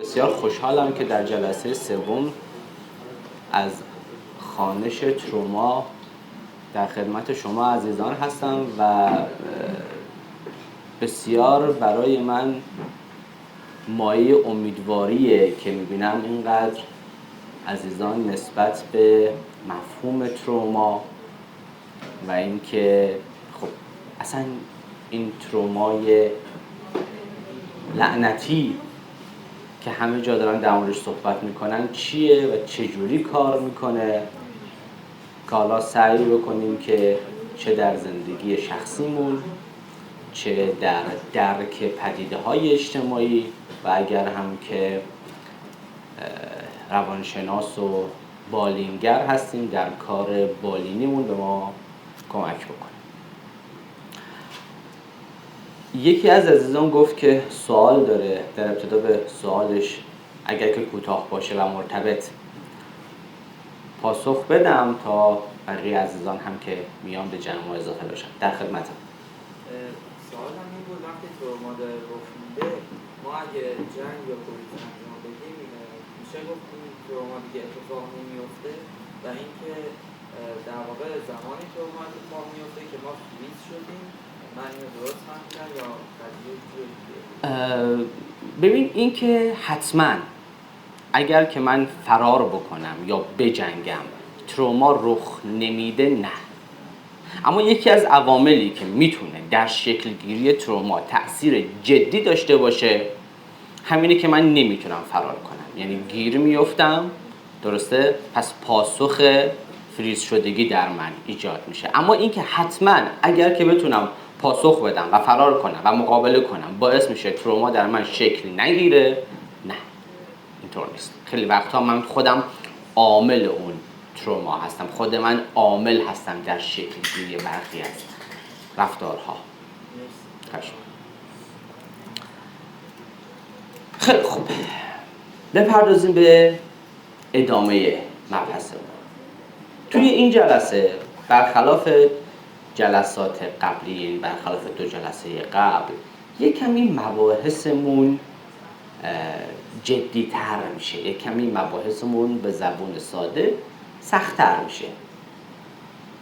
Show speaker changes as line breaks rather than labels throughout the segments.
بسیار خوشحالم که در جلسه سوم از خوانش تروما در خدمت شما عزیزان هستم و بسیار برای من مایه امیدواریه که میبینم اینقدر عزیزان نسبت به مفهوم تروما و اینکه خب اصلا این ترومای لعنتی که همه جا دارن در موردش صحبت میکنن چیه و چجوری کار میکنه که حالا سعی بکنیم که چه در زندگی شخصیمون چه در درک پدیده های اجتماعی و اگر هم که روانشناس و بالینگر هستیم در کار بالینیمون به ما کمک بکنه. یکی از عزیزان گفت که سوال داره، در ابتدا به سوالش اگر که کوتاه باشه و مرتبط پاسخ بدم تا بقیه عزیزان هم که میان به جمع اضافه بشن. در خدمتم.
سوال هم این بود وقتی تروما داره رخ میده ما اگه جنگ یا پلیس انجام بدیم میشه گفت این تروما دیگه اتفاق نمیفته و اینکه در واقع زمانی تروما اتفاق میفته که ما فریز شدیم. من اینو درست فهمیدم یا قضیه دیگه؟
ببین این که حتما اگر که من فرار بکنم یا بجنگم تروما رخ نمیده، نه. اما یکی از عواملی که میتونه در شکل گیری تروما تأثیر جدی داشته باشه همینه که من نمیتونم فرار کنم، یعنی گیر میفتم، درسته؟ پس پاسخ فریز شدگی در من ایجاد میشه. اما اینکه حتما اگر که بتونم پاسخ بدم و فرار کنم و مقابله کنم باعث میشه تروما در من شکل نگیره، نه، اینطور نیست. خیلی وقتا من خودم عامل اون تروما هستم، خود من عامل هستم در شکل گیری برخی از رفتارها. خیلی خوب، بپردازیم به ادامه مبحثمون. توی این جلسه برخلاف جلسات قبلی، برخلاف 2 جلسه قبل، یک کمی مباحثمون جدی‌تر میشه، یک کمی مباحثمون به زبان ساده سخت‌تر میشه،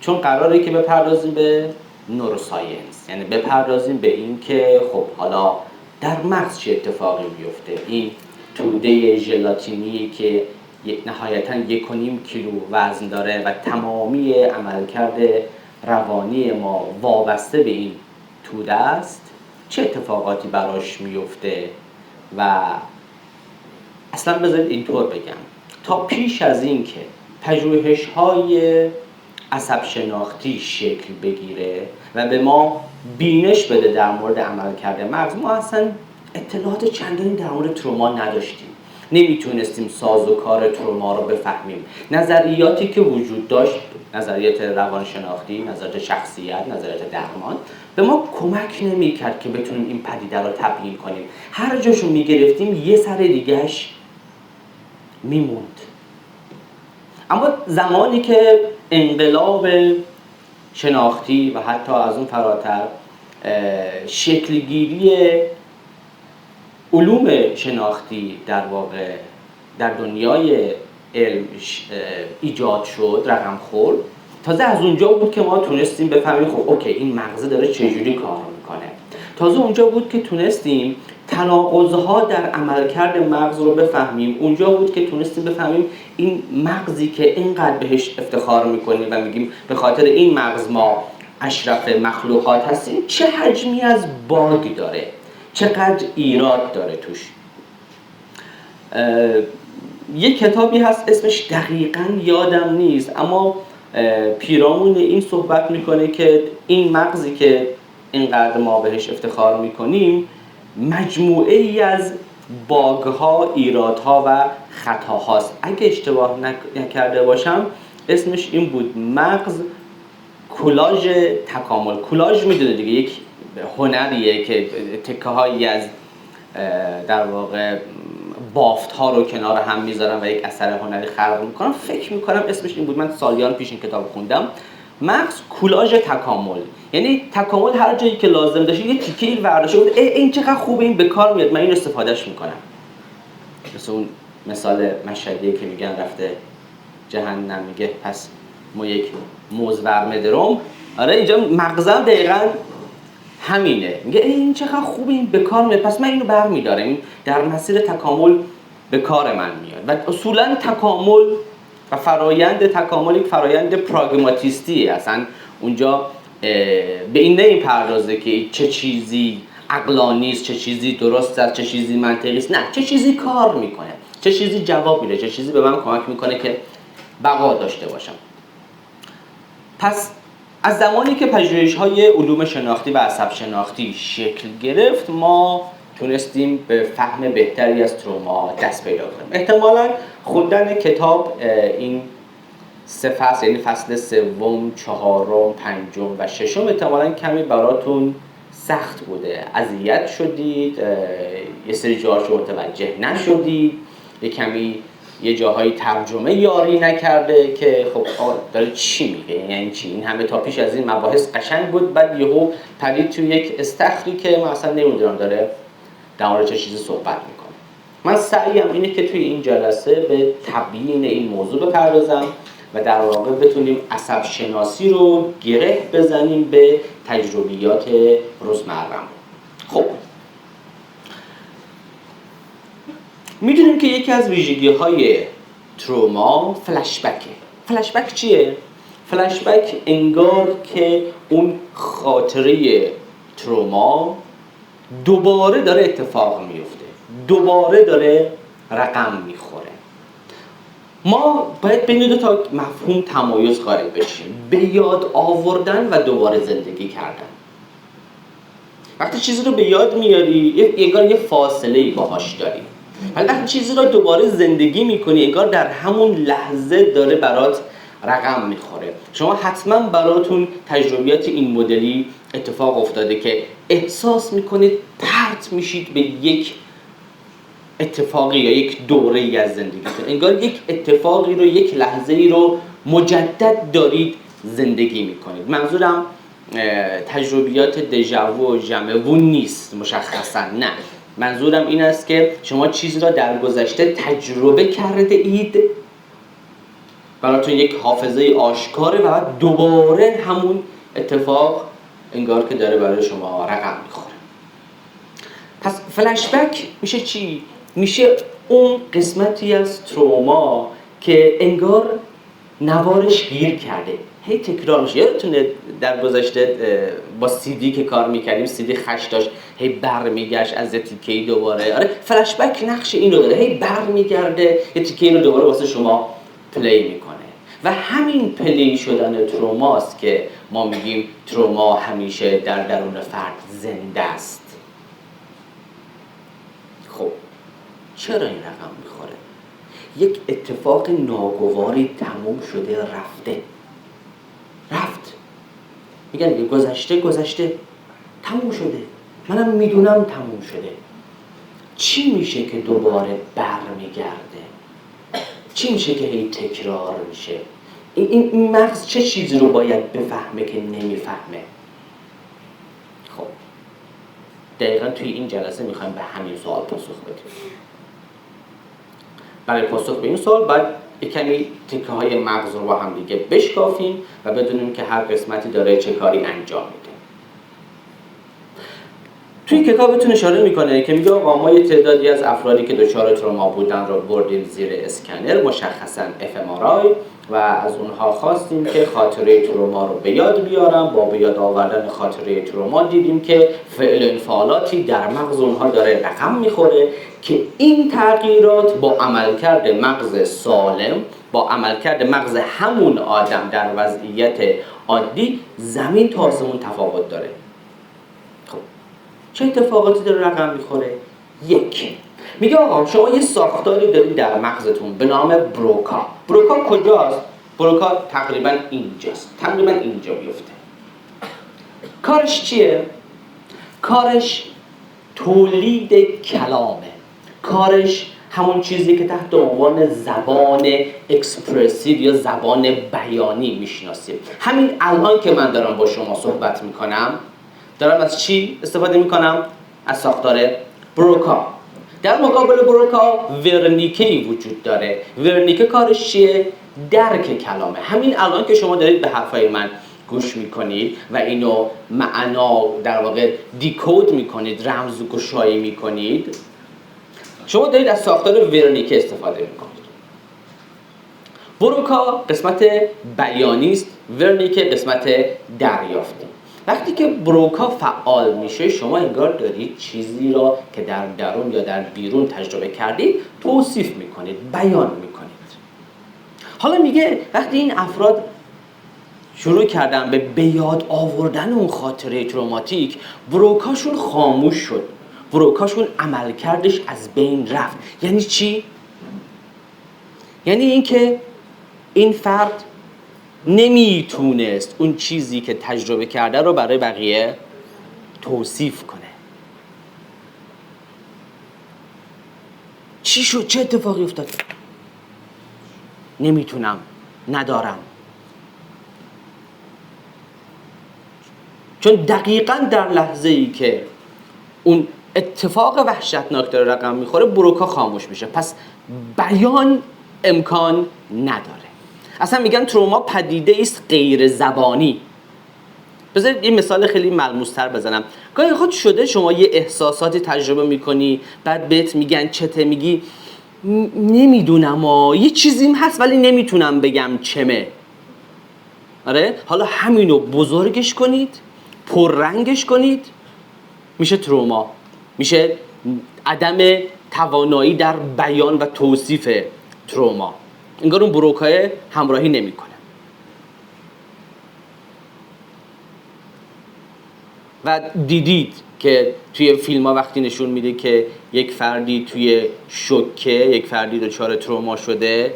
چون قراره که بپردازیم به نوروساینس، یعنی بپردازیم به این که خب حالا در مغز چه اتفاقی میفته. این توده ژلاتینی که نهایتاً 1.5 کیلو وزن داره و تمامی عملکرد روانی ما وابسته به این توده است، چه اتفاقاتی براش میفته. و اصلا بذارید اینطور بگم، تا پیش از این که پژوهش‌های عصب شناختی شکل بگیره و به ما بینش بده در مورد عملکرد مغز، ما اصلا اطلاعات چندانی در مورد تروما نداشتیم، نمیتونستیم سازوکار تروما رو بفهمیم. نظریاتی که وجود داشت، نظریات روانشناختی، نظریات شخصیت، نظریات درمان، به ما کمک نمیکرد که بتونیم این پدیده رو تبیین کنیم. هر جاشو میگرفتیم یه سر دیگهش میموند. اما زمانی که انقلاب شناختی و حتی از اون فراتر شکلگیری علوم شناختی در واقع در دنیای علم ایجاد شد، رقم خورد، تازه از اونجا بود که ما تونستیم بفهمیم خب اوکی این مغز داره چجوری کار میکنه. تازه اونجا بود که تونستیم تناقض‌ها در عملکرد مغز رو بفهمیم. اونجا بود که تونستیم بفهمیم این مغزی که اینقدر بهش افتخار میکنیم و میگیم به خاطر این مغز ما اشرف مخلوقات هستیم، چه حجمی از باگ داره، چقدر ایراد داره توش. یک کتابی هست اسمش دقیقاً یادم نیست، اما پیرامون این صحبت میکنه که این مغزی که اینقدر ما بهش افتخار میکنیم مجموعه ای از باگ‌ها، ایرادها و خطاهاست. اگه اشتباه نکرده باشم اسمش این بود: مغز کولاژ تکامل. کولاژ میدونه دیگه، یک هنریه که تکه هایی از در واقع بافت ها رو کنار هم میذارن و یک اثر هنری خلق میکنن. فکر میکنم اسمش این بود، من سالیان پیش این کتاب خوندم. مغز کولاژ تکامل، یعنی تکامل هر جایی که لازم داشته یه تیکه‌ای برداشته بود، این چقدر خوبه، این به کار میاد، من این استفادهش میکنم. مثل اون مثال مشهدی که میگن رفته جهنم، میگه پس ما یک موز ورمه درم. آره اینجا مغزم دقیقاً همینه، میگه این چقدر خوبه، این به کار میاد، پس من اینو برمیدارم، این در مسیر تکامل به کار من میاد. و اصولاً تکامل و فرایند تکامل یک فرایند پراگماتیستیه. اصلا اونجا به این نمیپردازه که چه چیزی عقلانی است، چه چیزی درست است، چه چیزی منطقی است. نه، چه چیزی کار میکنه، چه چیزی جواب میده، چه چیزی به من کمک میکنه که بقا داشته باشم. پس از زمانی که پژوهش‌های علوم شناختی و عصب شناختی شکل گرفت، ما تونستیم به فهم بهتری از تروما دست پیدا کنیم. احتمالاً خوندن کتاب این 3 فصل، یعنی فصل 3، 4، 5 و 6 احتمالاً کمی براتون سخت بوده. اذیت شدید، یه سری جاهاشو متوجه نشدید، یه جاهای ترجمه یاری نکرده که خب داره چی میگه، یعنی چی؟ این همه تا پیش از این مباحث قشنگ بود، بعد یهو پرید توی یک استخری که من اصلا نمیدونم داره در مورد چه چیزی صحبت میکنه. من سعیم اینه که توی این جلسه به تبیین این موضوع بپردازم و در واقع بتونیم عصب شناسی رو گره بزنیم به تجربیات روزمره‌مون. خب میدونیم که یکی از ویژگی‌های تروما فلشبکه. فلشبک چیه؟ فلشبک انگار که اون خاطره تروما دوباره داره اتفاق میفته، دوباره داره رقم میخوره. ما باید بین دو تا مفهوم تمایز قائل بشیم: به یاد آوردن و دوباره زندگی کردن. وقتی چیزی رو به یاد میاری انگار یه فاصله‌ای باهاش داری، ولی وقتی چیزی رو دوباره زندگی میکنی انگار در همون لحظه داره برات رقم میخوره. شما حتما براتون تجربیات این مدلی اتفاق افتاده که احساس میکنید پرت میشید به یک اتفاقی یا یک دوره‌ای از زندگیتون، انگار یک اتفاقی رو، یک لحظه‌ای رو مجدد دارید زندگی میکنید. منظورم تجربیات دژاوو و ژامو نیست مشخصا، نه، منظورم این است که شما چیزی را در گذشته تجربه کرده اید، براتون یک حافظه آشکاره و دوباره همون اتفاق انگار که داره برای شما رقم میخوره. پس فلشبک میشه چی؟ میشه اون قسمتی از تروما که انگار نوارش گیر کرده، هی تکرار میشه. یادتونه در گذشته با CD که کار میکردیم، CD خش داشت، هی برمیگشت از یه تیکه‌ای دوباره. آره فلشبک نقش این رو داره، هی برمیگرده یه تیکه‌ای رو دوباره واسه شما پلی میکنه. و همین پلی شدن تروماست که ما میگیم تروما همیشه در درون فرد زنده است. خب چرا این رقم میخوره؟ یک اتفاق ناگواری تموم شده، رفت. میگن دیگه گذشته تموم شده، منم میدونم تموم شده. چی میشه که دوباره برمیگرده؟ چی میشه که هی تکرار میشه؟ این مغز چه چیزی رو باید بفهمه که نمیفهمه؟ خب دقیقا توی این جلسه میخوایم به همین سوال پاسخ بدیم. برای پاسخ به این سوال باید کمی تکه های مغز رو با هم دیگه بشکافیم و بدونیم که هر قسمتی داره چه کاری انجام میده. توی کتابتون اشاره میکنه که میگه آقا ما یه تعدادی از افرادی که دچار تروما بودن رو بردیم زیر اسکنر، مشخصاً fMRI، و از اونها خواستیم که خاطره تروما رو به یاد بیارن. با به یاد آوردن خاطره تروما دیدیم که فعل انفعالاتی در مغز اونها داره رقم میخوره که این تغییرات با عملکرد مغز سالم، با عملکرد مغز همون آدم در وضعیت عادی زمین تا آسمون تفاوت داره. خب چه اتفاقاتی داره رقم میخوره؟ یک، میگه آقا شما یه ساختاری دارید در مغزتون به نام بروکا. بروکا کجاست؟ بروکا تقریبا اینجاست، تقریبا اینجا بیفته. کارش چیه؟ کارش تولید کلامه. کارش همون چیزی که تحت عنوان زبان اکسپرسیو یا زبان بیانی میشناسیم. همین الان که من دارم با شما صحبت میکنم، دارم از چی استفاده میکنم؟ از ساختار بروکا. در مقابل بروکا ورنیکه‌ای وجود داره. ورنیکه کارش چیه؟ درک کلامه. همین الان که شما دارید به حرفای من گوش میکنید و اینو معنا در واقع دیکود میکنید، رمزگشایی میکنید، شما دارید از ساختار ورنیکه استفاده میکنید. بروکا قسمت بیانی است، ورنیکه قسمت دریافتی. وقتی که بروکا فعال میشه، شما انگار دارید چیزی را که در درون یا در بیرون تجربه کردید توصیف میکنید، بیان میکنید. حالا میگه وقتی این افراد شروع کردن به یاد آوردن اون خاطره تروماتیک، بروکاشون خاموش شد، بروکاشون عملکردش از بین رفت. یعنی چی؟ یعنی اینکه این فرد نمیتونست اون چیزی که تجربه کرده رو برای بقیه توصیف کنه. چی شد؟ چه اتفاقی افتاد؟ نمیتونم، ندارم. چون دقیقاً در لحظه‌ای که اون اتفاق وحشتناک داره رقم میخوره، بروکا خاموش میشه. پس بیان امکان نداره. اصلا میگن تروما پدیده است غیر زبانی. بذارید این مثال خیلی ملموس‌تر بزنم. گاهی خود شده شما یه احساساتی تجربه میکنی، بعد بهت میگن چته، میگی نمیدونم یه چیزیم هست ولی نمیتونم بگم چمه. آره؟ حالا همینو بزرگش کنید، پررنگش کنید، میشه تروما، میشه عدم توانایی در بیان و توصیف تروما. انگار اون بروکای همراهی نمیکنه. و دیدید که توی فیلم ها وقتی نشون میده که یک فردی توی شوکه، یک فردی دچار تروما شده،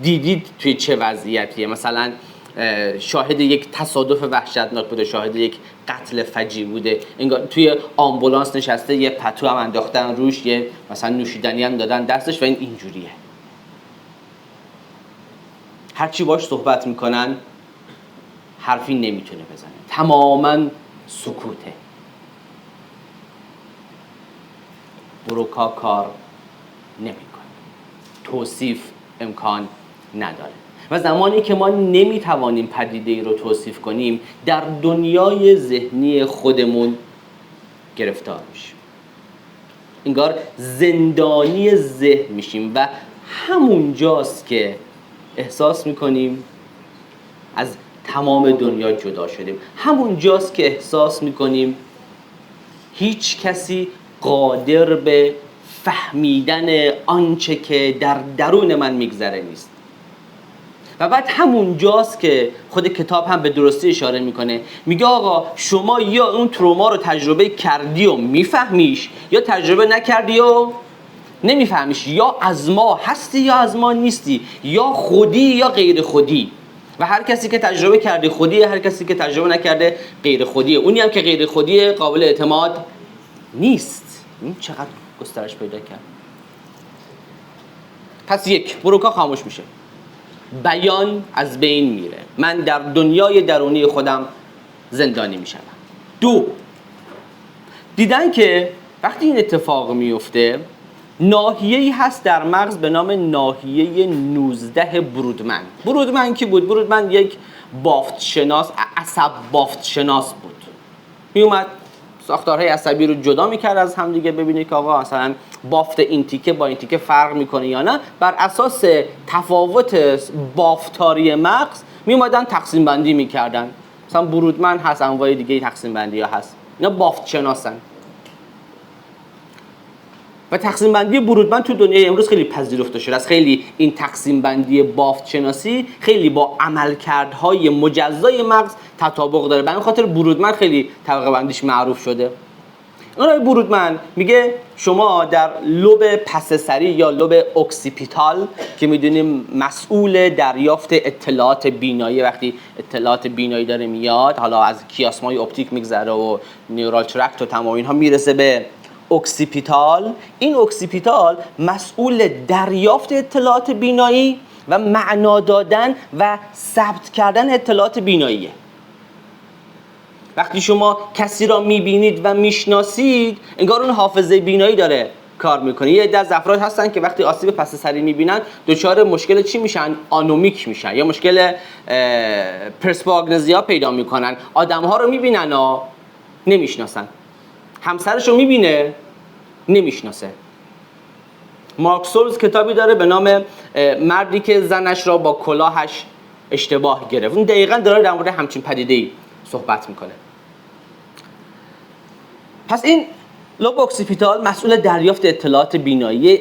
دیدید توی چه وضعیتیه. مثلا شاهد یک تصادف وحشتناک بوده، شاهد یک قتل فجیع بوده، انگار توی آمبولانس نشسته، یه پتو هم انداختن روش، یه مثلا نوشیدنی هم دادن دستش و این اینجوریه. هرچی باش صحبت میکنن حرفی نمیتونه بزنه، تماما سکوته. بروکا کار نمیکنه، توصیف امکان نداره. و زمانی که ما نمیتوانیم پدیده ای رو توصیف کنیم، در دنیای ذهنی خودمون گرفتار میشیم، انگار زندانی ذهن میشیم و همونجاست که احساس میکنیم از تمام دنیا جدا شدیم. همونجاست که احساس میکنیم هیچ کسی قادر به فهمیدن آنچه که در درون من میگذره نیست. و بعد همونجاست که خود کتاب هم به درستی اشاره میکنه، میگه آقا شما یا اون تروما رو تجربه کردی و میفهمیش، یا تجربه نکردی و نمیفهمیش. یا از ما هستی یا از ما نیستی، یا خودی یا غیر خودی. و هر کسی که تجربه کرده خودیه، هر کسی که تجربه نکرده غیر خودیه. اونی هم که غیر خودیه قابل اعتماد نیست. این چقدر گسترش پیدا کرد. پس یک، بروکا خاموش میشه، بیان از بین میره، من در دنیای درونی خودم زندانی میشم. دو، دیدن که وقتی این اتفاق میفته ناحیه‌ای هست در مغز به نام ناحیه 19 برودمن. برودمن کی بود؟ برودمن یک بافت شناس، عصب بافت شناس بود. میومد ساختارهای عصبی رو جدا میکرد از هم دیگه، ببینه که آقا مثلا بافت این تیکه با این تیکه فرق میکنه یا نه. بر اساس تفاوت بافتاری مغز میومدن تقسیم بندی میکردن. مثلا برودمن هست، انواع دیگه تقسیم بندی ها هست، اینا بافت شناسن. و تقسیم بندی برودمن تو دنیای امروز خیلی پذیرفته شده است. خیلی این تقسیم بندی بافت شناسی خیلی با عملکردهای مجزای مغز تطابق داره. به این خاطر برودمن خیلی طبقه بندیش معروف شده. اونای برودمن میگه شما در لوب پس سری یا لوب اکسیپیتال که میدونیم مسئول دریافت اطلاعات بینایی، وقتی اطلاعات بینایی داره میاد، حالا از کیاسمای اپتیک میگذره و نیورال ترکت و تمام اینها میرسه به اکسیپیتال. این اکسیپیتال مسئول دریافت اطلاعات بینایی و معنا دادن و ثبت کردن اطلاعات بیناییه. وقتی شما کسی را میبینید و میشناسید، انگار اون حافظه بینایی داره کار میکنه. یه عده از افراد هستن که وقتی آسیب پس سری میبینن دچار مشکل چی میشن؟ آنومیک میشن یا مشکل پرسپاگنزیا پیدا میکنن. آدم‌ها رو میبینن و نمیشناسن، همسرش رو میبینه نمیشناسه. مارک سولز کتابی داره به نام مردی که زنش را با کلاهش اشتباه گرفت. اون دقیقاً داره در مورد همچین پدیده‌ای صحبت میکنه. پس این لوب اکسیپیتال مسئول دریافت اطلاعات بینایی،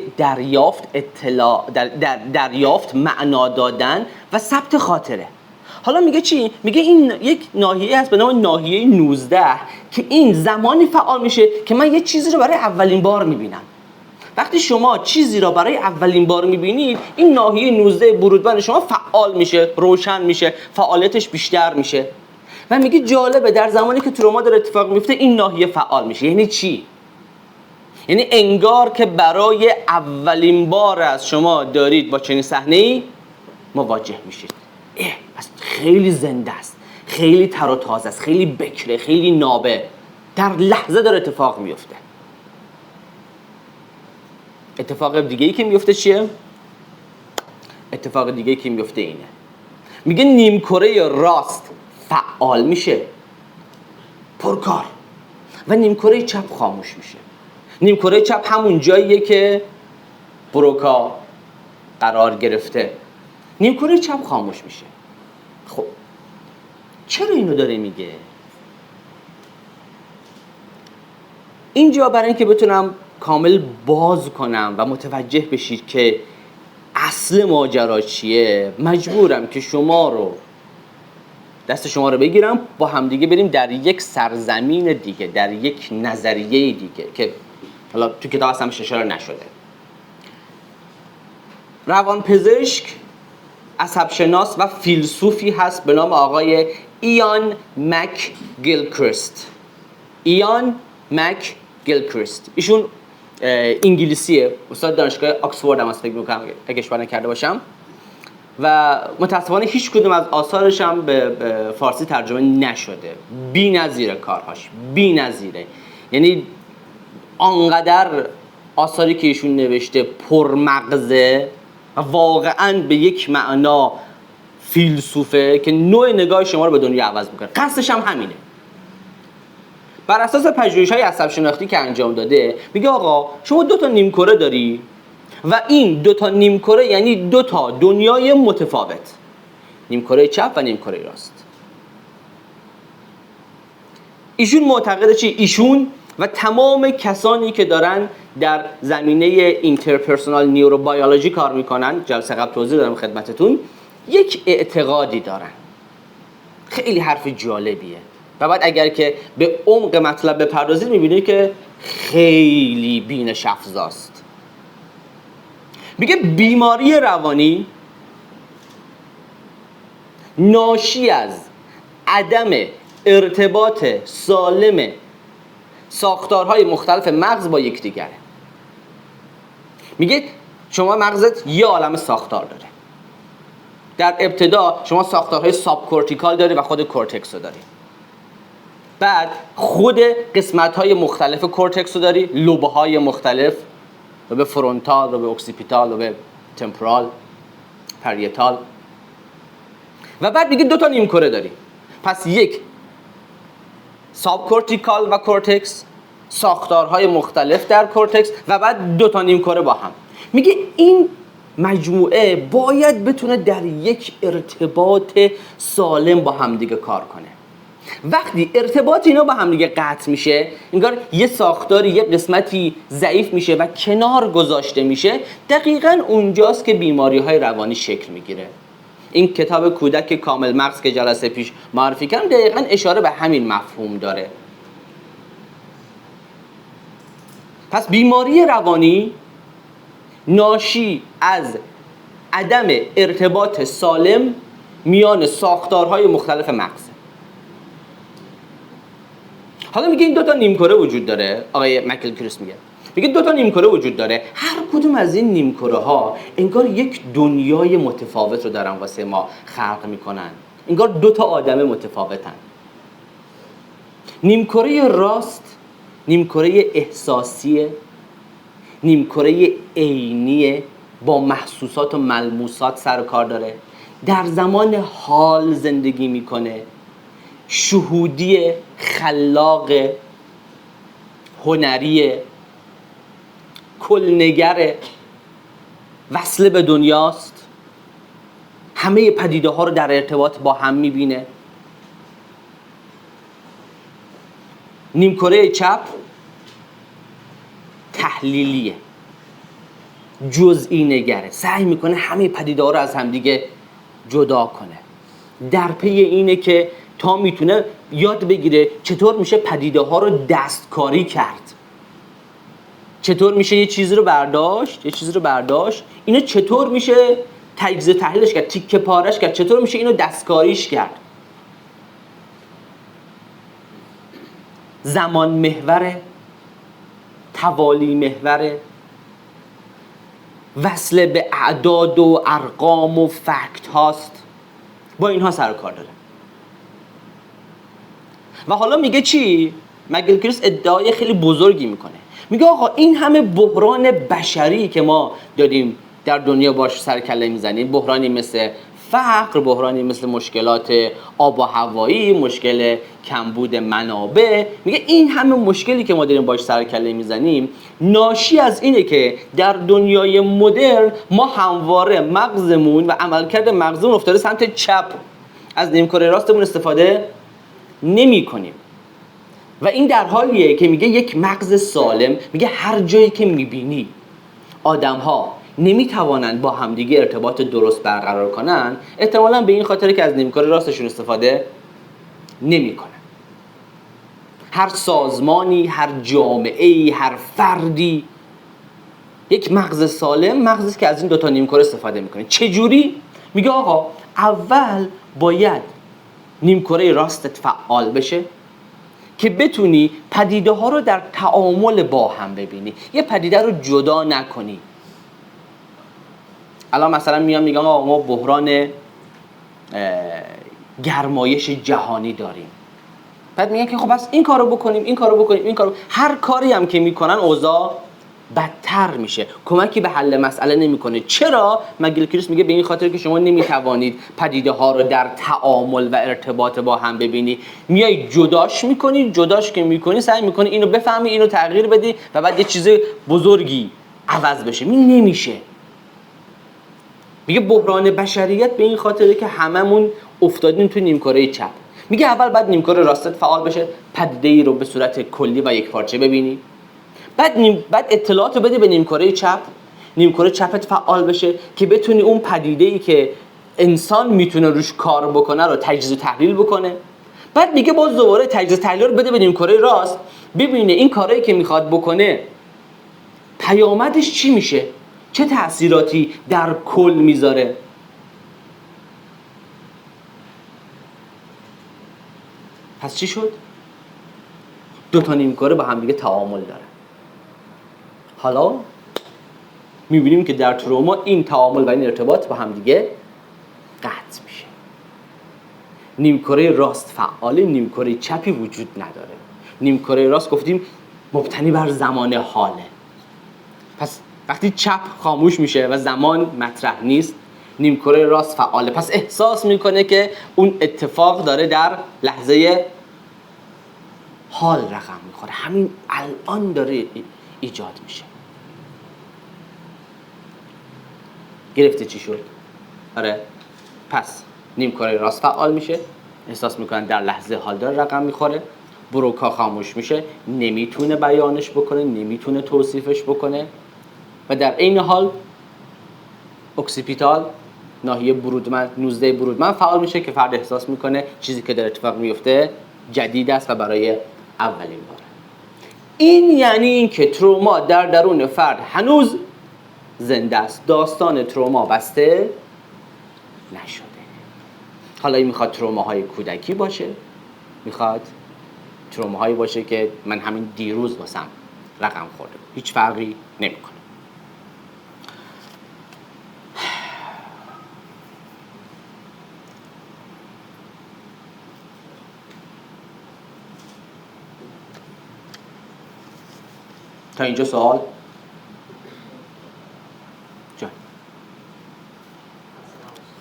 دریافت معنا دادن و ثبت خاطره. حالا میگه چی؟ میگه این یک ناحیه هست به نام ناحیه 19 که این زمانی فعال میشه که من یه چیزی رو برای اولین بار میبینم. وقتی شما چیزی را برای اولین بار میبینید، این ناحیه 19 برودبند شما فعال میشه، روشن میشه، فعالیتش بیشتر میشه. و میگه جالبه در زمانی که تروما داره اتفاق میفته این ناحیه فعال میشه. یعنی چی؟ یعنی انگار که برای اولین بار از شما دارید با چنین صحنه‌ای مواجه میشید. پس خیلی زنده است، خیلی تر و تازه است، خیلی بکره، خیلی نابه، در لحظه داره اتفاق میفته. اتفاق دیگه‌ای که میفته چیه؟ اتفاق دیگه‌ای که میفته اینه. میگه نیمکره راست فعال میشه، پرکار، و نیمکره چپ خاموش میشه. نیمکره چپ همون جاییه که بروکا قرار گرفته. نیمکره چپ خاموش میشه. خب چرا اینو داره میگه؟ اینجا برای اینکه بتونم کامل باز کنم و متوجه بشید که اصل ماجرا چیه، مجبورم که دست شما رو بگیرم با همدیگه بریم در یک سرزمین دیگه، در یک نظریه دیگه که حالا تو کتاب اصلا اشاره نشده. روانپزشک، عصبشناس و فیلسوفی هست به نام آقای ایان مک گیلکریست. ایشون انگلیسیه، استاد دانشگاه آکسفورد هم هست فکر می‌کنم اگه اشتباه نکرده باشم، و متاسفانه هیچ کدوم از آثارش هم به فارسی ترجمه نشده. بی‌نظیره کارهاش، بی‌نظیره. یعنی آنقدر آثاری که ایشون نوشته پرمغزه و واقعاً به یک معنا فیلسوفه که نوع نگاه شما رو به دنیا عوض میکنه. قصدش هم همینه. بر اساس پژوهش‌های عصب شناختی که انجام داده میگه آقا شما 2 تا نیمکره داری و این 2 تا نیمکره یعنی 2 تا دنیای متفاوت، نیمکره چپ و نیمکره راست. ایشون معتقده چی؟ ایشون و تمام کسانی که دارن در زمینه اینترپرسونال نیوروبیولوژی کار میکنن، جلسه قبل توضیح دادم خدمتتون، یک اعتقادی دارن. خیلی حرف جالبیه و بعد اگر که به عمق مطلب بپردازید میبینید که خیلی بینش افزاست. میگه بیماری روانی ناشی از عدم ارتباط سالم ساختارهای مختلف مغز با یکدیگره. میگه شما مغزت یه عالمه ساختار داره. در ابتدا شما ساختارهای ساب کورتیکال داری و خود کورتکس رو داری. بعد خود قسمت‌های مختلف کورتکس رو داری، لوب‌های مختلف، لوب فرونتال، لوب اکسیپیتال، لوب تمپورال، پریتال. و بعد میگه 2 تا نیمکره داری. پس یک ساب کورتیکال و کورتکس، ساختارهای مختلف در کورتکس، و بعد 2 تا نیمکره با هم. میگه این مجموعه باید بتونه در یک ارتباط سالم با همدیگه کار کنه. وقتی ارتباط اینا با همدیگه قطع میشه، انگار یه ساختاری یه قسمتی ضعیف میشه و کنار گذاشته میشه، دقیقاً اونجاست که بیماری‌های روانی شکل میگیره. این کتاب کودک کامل مغز که جلسه پیش معرفی کردم دقیقاً اشاره به همین مفهوم داره. پس بیماری روانی ناشی از عدم ارتباط سالم میان ساختارهای مختلف مغز. حالا میگه این 2 تا نیمکره وجود داره. آقای مک‌گیلکریست میگه 2 تا نیمکره وجود داره. هر کدوم از این نیمکره ها انگار یک دنیای متفاوت رو دارن واسه ما خلق میکنن. انگار 2 تا آدم متفاوتن. نیمکره راست نیمکره احساسیه، نیمکره عینی با محسوسات و ملموسات سر و کار داره، در زمان حال زندگی میکنه، شهودی، خلاق، هنری، کلنگر، وصل به دنیاست، همه پدیده ها رو در ارتباط با هم میبینه. نیمکره چپ تحلیلیه، جزئی نگره، سعی میکنه همه پدیده ها رو از همدیگه جدا کنه. در پی اینه که تا میتونه یاد بگیره چطور میشه پدیده ها رو دستکاری کرد، چطور میشه یه چیزی رو برداشت اینو چطور میشه تجزیه تحلیلش کرد، تیکه پارش کرد، چطور میشه اینو دستکاریش کرد. زمان محوره، توالی محوره، وصل به اعداد و ارقام و فکت هاست، با اینها سر و کار داره. و حالا میگه چی؟ مگلکریس ادعای خیلی بزرگی میکنه، میگه آقا این همه بحران بشری که ما داریم در دنیا باش سر کله میزنیم، بحرانی مثل فقر، بحرانی مثل مشکلات آب و هوایی، مشکل کمبود منابع، میگه این همه مشکلی که ما داریم باش سر کله میزنیم ناشی از اینه که در دنیای مدرن ما همواره مغزمون و عملکرد مغزمون افتاده سمت چپ، از نیمکره راستمون استفاده نمی کنیم. و این در حالیه که میگه یک مغز سالم، میگه هر جایی که میبینی آدم ها نمیتوانند با همدیگه ارتباط درست برقرار کنن، احتمالاً به این خاطره که از نیمکره راستشون استفاده نمیکنن. هر سازمانی، هر جامعه‌ای، هر فردی، یک مغز سالم مغزی که از این دوتا نیمکره استفاده میکنه. چجوری؟ میگه آقا اول باید نیمکره راستت فعال بشه که بتونی پدیده ها رو در تعامل با هم ببینی، یه پدیده رو جدا نکنی. الان مثلا میگم آقا ما بحران گرمایش جهانی داریم، بعد میگن که خب بس این کارو بکنیم، این کارو بکنیم، این کارو، هر کاری هم که میکنن اوضاع بدتر میشه، کمکی به حل مسئله نمیکنه. چرا؟ مگلکریس میگه به این خاطر که شما نمیتوانید پدیده ها رو در تعامل و ارتباط با هم ببینی، میای جداش میکنی، جداش که میکنی سعی میکنی اینو بفهمی، اینو تغییر بدی و بعد یه چیز بزرگی عوض بشه. نمیشه. میگه بحران بشریت به این خاطره که هممون افتادیم تو نیمکره چپ. میگه اول بعد نیمکره راستت فعال بشه، پدیده‌ای رو به صورت کلی و یکپارچه ببینی، بعد اطلاعات رو بده به نیمکره چپ، نیمکره چپت فعال بشه که بتونی اون پدیده‌ای که انسان میتونه روش کار بکنه رو تجزیه و تحلیل بکنه. بعد میگه باز دوباره تجزیه و تحلیل رو بده به نیمکره راست، ببینه این کارهایی که میخواد بکنه پیامدش چی میشه، چه تأثیراتی در کل میذاره. پس چی شد؟ دو تا نیمکره با هم دیگه تعامل داره. حالا میبینیم که در تروما این تعامل و این ارتباط با هم دیگه قطع میشه. نیمکره راست فعاله، نیمکره چپی وجود نداره. نیمکره راست گفتیم مبتنی بر زمان حاله. پس وقتی چپ خاموش میشه و زمان مطرح نیست، نیمکره راست فعاله. پس احساس میکنه که اون اتفاق داره در لحظه حال رقم میخوره، همین الان داره ایجاد میشه. گرفته چی شد؟ آره. پس نیمکره راست فعال میشه، احساس میکنن در لحظه حال داره رقم میخوره، بروکا خاموش میشه، نمیتونه بیانش بکنه، نمیتونه توصیفش بکنه و در عین حال اکسیپیتال، ناحیه برودمن، نوزده برودمن فعال میشه که فرد احساس میکنه چیزی که در اتفاق میفته جدید است و برای اولین باره. این یعنی این که تروما در درون فرد هنوز زنده است، داستان تروما بسته نشده. حالا این میخواد تروماهای کودکی باشه، میخواد تروماهایی باشه که من همین دیروز واسم رقم خورده، هیچ فرقی نمیکنه. تا اینجا سوال؟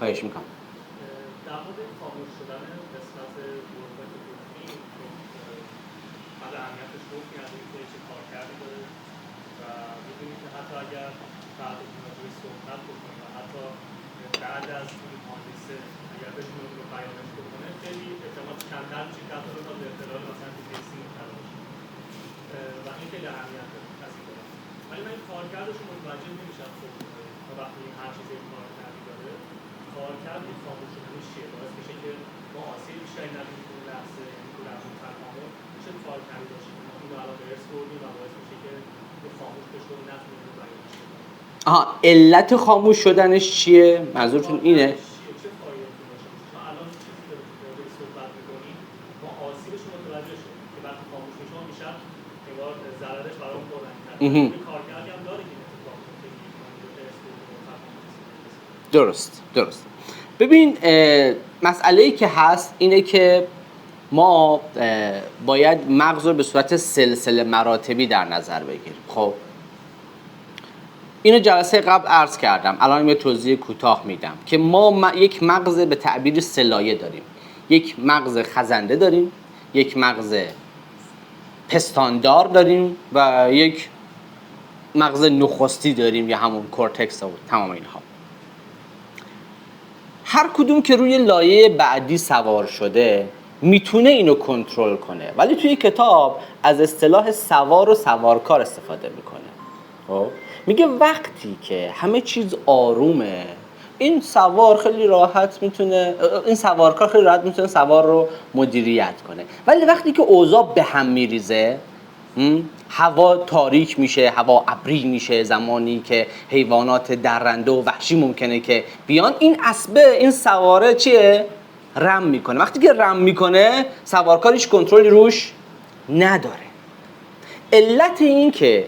خواهش میکنم.
در مورد خاموش شدن قسمت غرفت دوربین که بعد اهمیتش گفت یعنی که چه کارکردی داره و می‌دونید که حتی اگر بعد از این راجعش صحبت بکنیم و حتی بعد از این حادثه اگر بتونه اون رو بیانش بکنه خیلی احتمال کمتر میشه که حتی بخواد به اطلاع مثلا تو کیسی مبتلا بشه و این خیلی اهمیت داره از این داره. ولی من این کارکردش رو متوجه نمیشم خب تا وقتی این هر چیزی کارکردی داره کارکرد این خاموش شدنش چیه؟ باعث میشه که ما آسیب بیشتری نبینیم تو اون لحظه، یعنی تو لحظه تفاهم چه کارکردی داشته که ما اینو الان به ارث بردیم و باعث میشه که رو خاموش بشه و نتونیم رو بیانش کنیم.
آها، علت خاموش شدنش چیه؟ منظورتون اینه؟
چه فایده‌ای داشته باشه؟ ما الان چیزی که راجعش صحبت می‌کنیم ما آسیبش رو متوجه شدیم که وقتی خاموش میشه ما بیشتر انگار ضررش برامون بلندتره. یه کارکردی هم داره که این اتفاق میفته که ما رو ارث بردیم و تفاهم رسیدیم.
درست. ببین مسئله‌ای که هست اینه که ما باید مغز رو به صورت سلسله مراتبی در نظر بگیریم. خب اینو جلسه قبل عرض کردم، الان یه توضیح کوتاه میدم که ما یک مغز به تعبیر سلایه داریم، یک مغز خزنده داریم، یک مغز پستاندار داریم و یک مغز نخستی داریم یا همون کورتکس و تمام اینها. هر کدوم که روی لایه بعدی سوار شده میتونه اینو کنترل کنه، ولی توی کتاب از اصطلاح سوار و سوارکار استفاده میکنه. خب میگه وقتی که همه چیز آرومه این سوار خیلی راحت میتونه، این سوارکار خیلی راحت میتونه سوار رو مدیریت کنه، ولی وقتی که اوضاع به هم میریزه، هوا تاریک میشه، هوا ابری میشه، زمانی که حیوانات درنده و وحشی ممکنه که بیان، این اسبه، این سواره چیه؟ رم میکنه. وقتی که رم میکنه سوارکارش کنترلی روش نداره. علت این که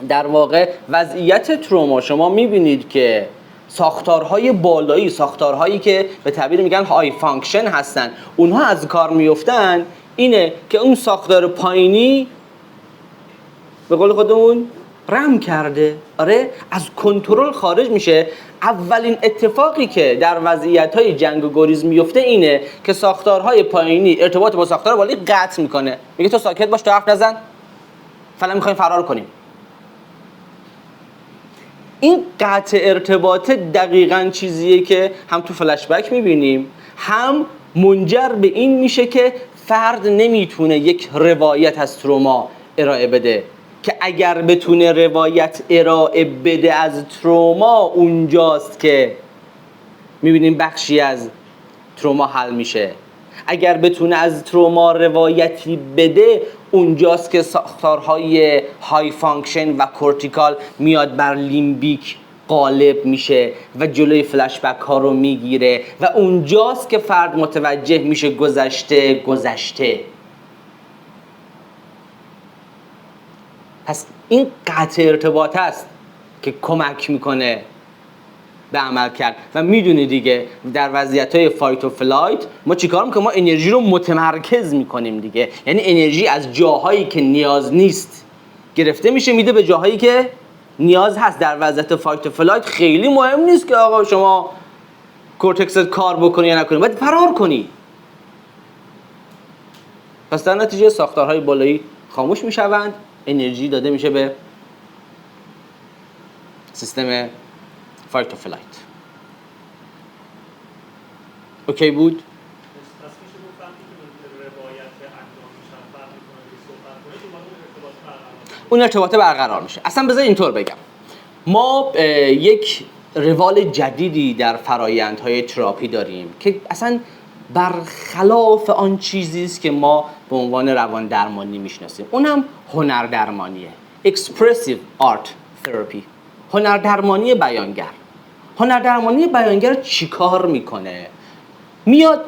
در واقع وضعیت تروما شما میبینید که ساختارهای بالایی، ساختارهایی که به تعبیر میگن های فانکشن هستن، اونها از کار میفتن، اینه که اون ساختار پایینی به قول خودمون رم کرده، آره، از کنترل خارج میشه. اولین اتفاقی که در وضعیت‌های جنگ و گریز میفته اینه که ساختارهای پایینی ارتباط با ساختار بالایی قطع میکنه، میگه تو ساکت باش، تو حرف نزن، فعلا میخوایم فرار کنیم. این قطع ارتباط دقیقاً چیزیه که هم تو فلش بک میبینیم، هم منجر به این میشه که فرد نمیتونه یک روایت از تروما ارائه بده، که اگر بتونه روایت ارائه بده از تروما اونجاست که میبینیم بخشی از تروما حل میشه. اگر بتونه از تروما روایتی بده اونجاست که ساختارهای های فانکشن و کورتیکال میاد بر لیمبیک غالب میشه و جلوی فلش بک ها رو میگیره و اونجاست که فرد متوجه میشه گذشته. پس این قطع ارتباط است که کمک میکنه به عمل کرد. و میدونی دیگه در وضعیت‌های فایت و فلایت ما چیکار میکنیم؟ ما انرژی رو متمرکز میکنیم دیگه، یعنی انرژی از جاهایی که نیاز نیست گرفته میشه میده به جاهایی که نیاز هست. در وضعیت فایت و فلایت خیلی مهم نیست که آقا شما کورتکست کار بکنی یا نکنی، باید فرار کنی. پس در نتیجه ساختارهای بالایی خاموش میشوند، انرژی داده میشه به سیستم فایت و فلایت. اوکی بود؟
پس میشه گفت وقتی که روایت انجام میشن فرد میتونه روی صحبت کنه تو اون ارتباط برقرار
اون ارتباط برقرار میشه. اصلا بذار اینطور بگم، ما یک روال جدیدی در فرایندهای تراپی داریم که اصلا برخلاف آن چیزی است که ما به عنوان روان درمانی میشناسیم. اونم هنر درمانیه. Expressive Art Therapy. هنر درمانی بیانگر. هنر درمانی بیانگر چیکار میکنه؟ میاد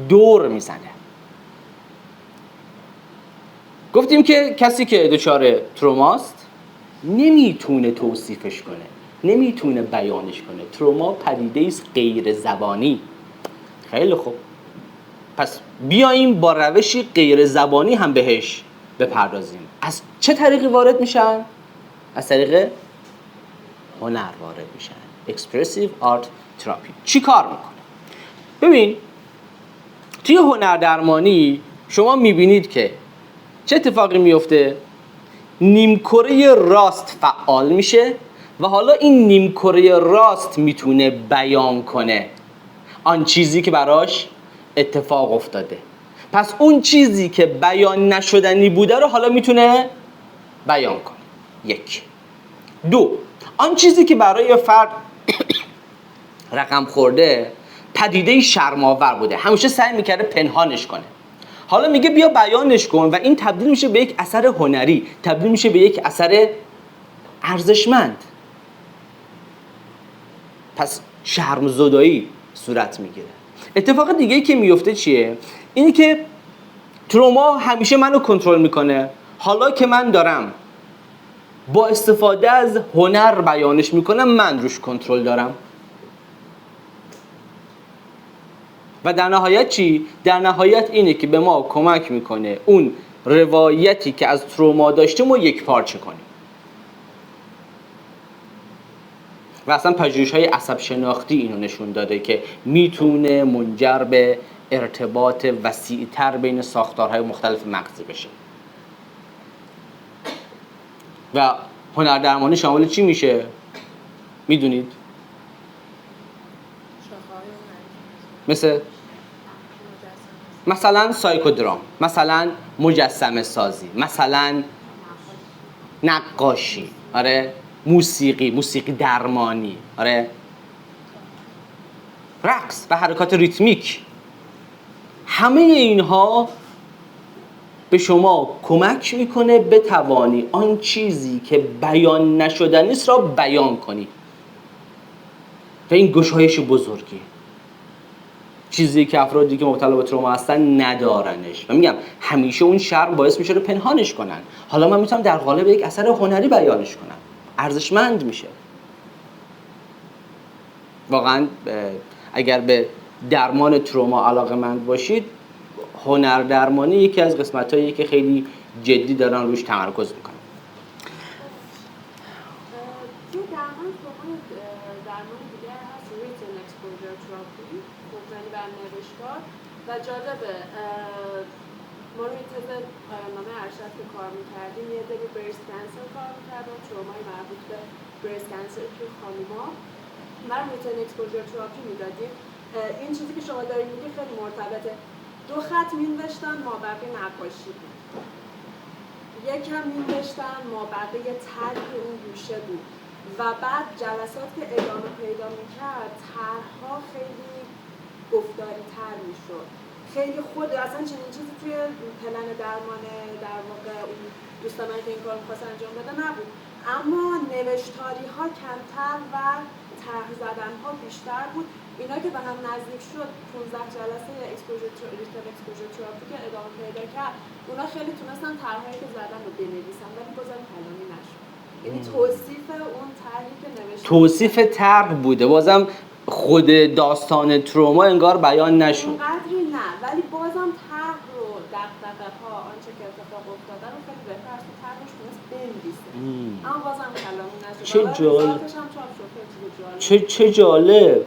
دور میزنه. گفتیم که کسی که دچار تروماست نمیتونه توصیفش کنه، نمیتونه بیانش کنه. تروما پدیده است غیر زبانی. خیلی خوب، پس بیاییم با روشی غیر زبانی هم بهش بپردازیم. از چه طریقی وارد میشن؟ از طریق هنر وارد میشن. Expressive Art تراپی چی کار میکنه؟ ببین توی هنردرمانی شما میبینید که چه اتفاقی میفته؟ نیمکره راست فعال میشه و حالا این نیمکره راست میتونه بیان کنه آن چیزی که براش اتفاق افتاده. پس اون چیزی که بیان نشدنی بوده رو حالا میتونه بیان کنه. یک. دو، آن چیزی که برای فرد رقم خورده پدیده شرم‌آور بوده، همیشه سعی میکرده پنهانش کنه، حالا میگه بیا بیانش کن و این تبدیل میشه به یک اثر هنری، تبدیل میشه به یک اثر ارزشمند. پس شرم‌زدایی صورت میگیره. اتفاق دیگه ای که میفته چیه؟ اینی که تروما همیشه منو کنترل میکنه، حالا که من دارم با استفاده از هنر بیانش میکنم من روش کنترل دارم. و در نهایت چی؟ در نهایت اینه که به ما کمک میکنه اون روایتی که از تروما داشتیم رو یک پارچه کنیم. و اصلا پژوهش‌های عصب شناختی اینو نشون داده که میتونه منجر به ارتباط وسیع‌تر بین ساختارهای مختلف مغزی بشه. و هنردرمانی شامل چی میشه؟ میدونید؟ مثلا سایکودرام، مثلا مجسمه سازی، مثلا نقاشی، آره، موسیقی درمانی، آره، رقص و حرکات ریتمیک. همه اینها به شما کمک میکنه بتوانی آن چیزی که بیان نشدنی است را بیان کنی و این گشایش بزرگی، چیزی که افرادی که مبتلا به تروما هستن ندارنش. و میگم همیشه اون شرم باعث میشه رو پنهانش کنن، حالا من میتونم در قالب یک اثر هنری بیانش کنم، ارزشمند میشه. واقعا اگر به درمان تروما علاقه‌مند باشید، هنردرمانی یکی از قسمت‌هایی که خیلی جدی دارن روش تمرکز میکنن.
تو درمان دیگه هست written exposure therapy، گفتنی بر نوشتار. و جالبه ما روی تز نامه ارشد که کار میکردیم یه دلی بریست کانسر کار میکردم، ترومای مربوط به بریست کانسر توی خانوما. من written exposure therapy میدادیم. این چیزی که شما دارید میگه خیلی مرتبطه. 2 خط می‌نوشتن مابقی نقاشی بود، یکم می‌نوشتن مابقی طرح اون گوشه بود و بعد جلسات که ادامه پیدا می‌کرد طرح‌ها خیلی گفتاری تر می‌شد. خیلی خود اصلا چنین چیزی توی پلن درمان در واقع اون دوست من که این کار می‌خواست انجام بده نبود، اما نوشتاری‌ها کمتر و طرح زدن‌ها بیشتر بود. اینا که به هم نزدیک شد 15 جلسه اکسپوژر تراپی که ادامه پیدا کرد، اونا خیلی تونستن طرحایی که زدن رو بنویسن ولی بازم کلامی نشد. یعنی توصیف اون طرحی که نوشتن
توصیف طرح بوده، بازم خود داستان تروما انگار بیان نشد.
اونقدری نه، ولی بازم طرح رو دغدغه‌ها آنچه که اتفاق افتاده رو خیلی بهتر از طرحش تونست بنویسه. اما بازم کلامی نشد.
چه جالب.
چه
جالب.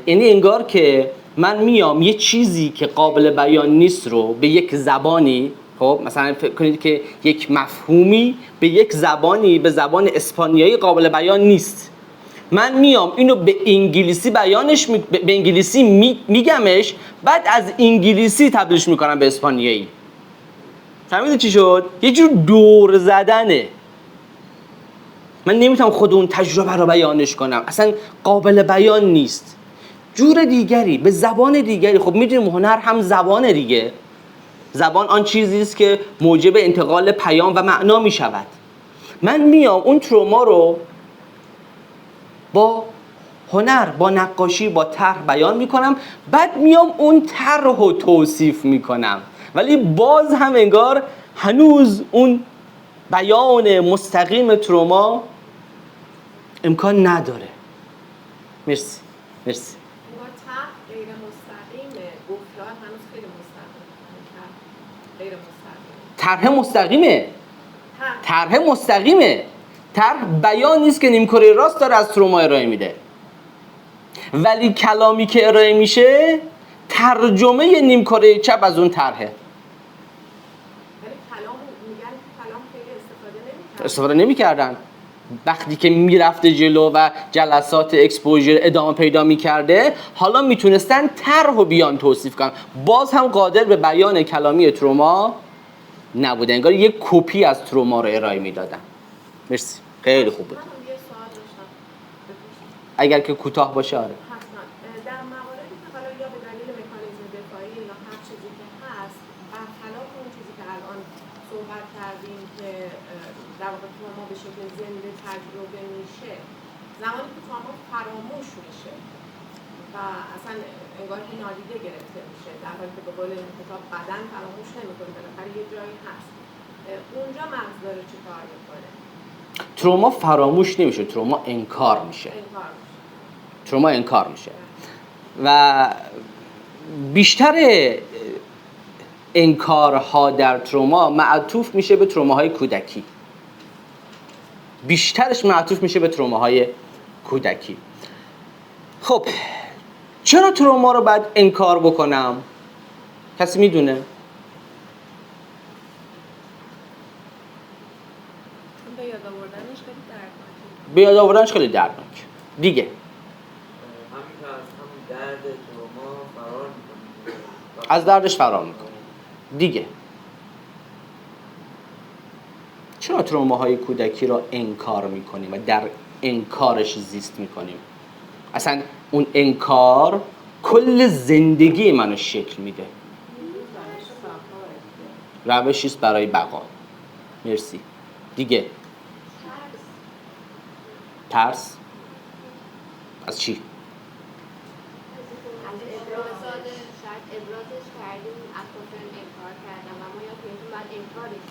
یعنی انگار که من میام یه چیزی که قابل بیان نیست رو به یک زبانی، خب مثلا فکر کنید که یک مفهومی به یک زبانی، به زبان اسپانیایی قابل بیان نیست، من میام اینو به انگلیسی بیانش به انگلیسی میگمش، بعد از انگلیسی تبدیلش میکنم به اسپانیایی. فهمیدید چی شد؟ یه جور دور زدنه. من نمیتونم خود اون تجربه رو بیانش کنم، اصلا قابل بیان نیست. جور دیگری، به زبان دیگری. خب میدونیم هنر هم زبان دیگه. زبان آن چیزی است که موجب انتقال پیام و معنا میشود. من میام اون تروما رو با هنر، با نقاشی، با طرح بیان میکنم، بعد میام اون طرح رو توصیف میکنم، ولی باز هم انگار هنوز اون بیان مستقیم تروما امکان نداره. مرسی.
ما طرح غیر مستقیمه، گفتار هنوز خیلی مستقیمه.
طرح مستقیمه. طرح بیان نیست که نیمکره راست داره از تروما ارائه میده. ولی کلامی که ارائه میشه ترجمه نیمکره چپ از اون طرحه.
ولی کلام میگن کلام خیلی
استفاده نمی‌کردن. وقتی که میرفته جلو و جلسات اکسپوژر ادامه پیدا میکرده، حالا میتونستن طرح و بیان توصیف کنن، باز هم قادر به بیان کلامی تروما نبوده، انگار یک کپی از تروما رو ارائه میدادن. مرسی، خیلی خوب بود.
من یه سوال داشتم بپرسم.
اگر که کوتاه باشه آره.
حتما در مواردی که حالا یا به دلیل مکانیزم دفاعی یا هر چیزی که هست، برخلاف اون چیزی که الان صحبت کردیم که در واقع تروما به شکل زنده تجربه میشه، زمانی که تروما فراموش میشه و اصلا انگار که نادیده گرفته میشه، در حالی که به قول این کتاب بدن فراموش نمیکنه، بالاخره یه جایی هست، اونجا مغز داره چی کار میکنه؟
تروما فراموش نمیشه، تروما انکار میشه. تروما انکار میشه و بیشتر انکارها در تروما معطوف میشه به تروماهای کودکی. بیشترش معطوف میشه به تروماهای کودکی. خب چرا تروما رو باید انکار بکنم؟ کسی میدونه؟
چون به یاد آوردنش خیلی دردناکه.
به یاد آوردنش خیلی دردناک. دیگه
همین که از همون درد تروما فرار میکنه،
از دردش فرار میکنه. دیگه چرا تروماهای کودکی رو انکار میکنیم و در انکارش زیست میکنیم؟ اصلا اون انکار کل زندگی منو شکل میده. روشی است برای بقا. مرسی. دیگه ترس از چی؟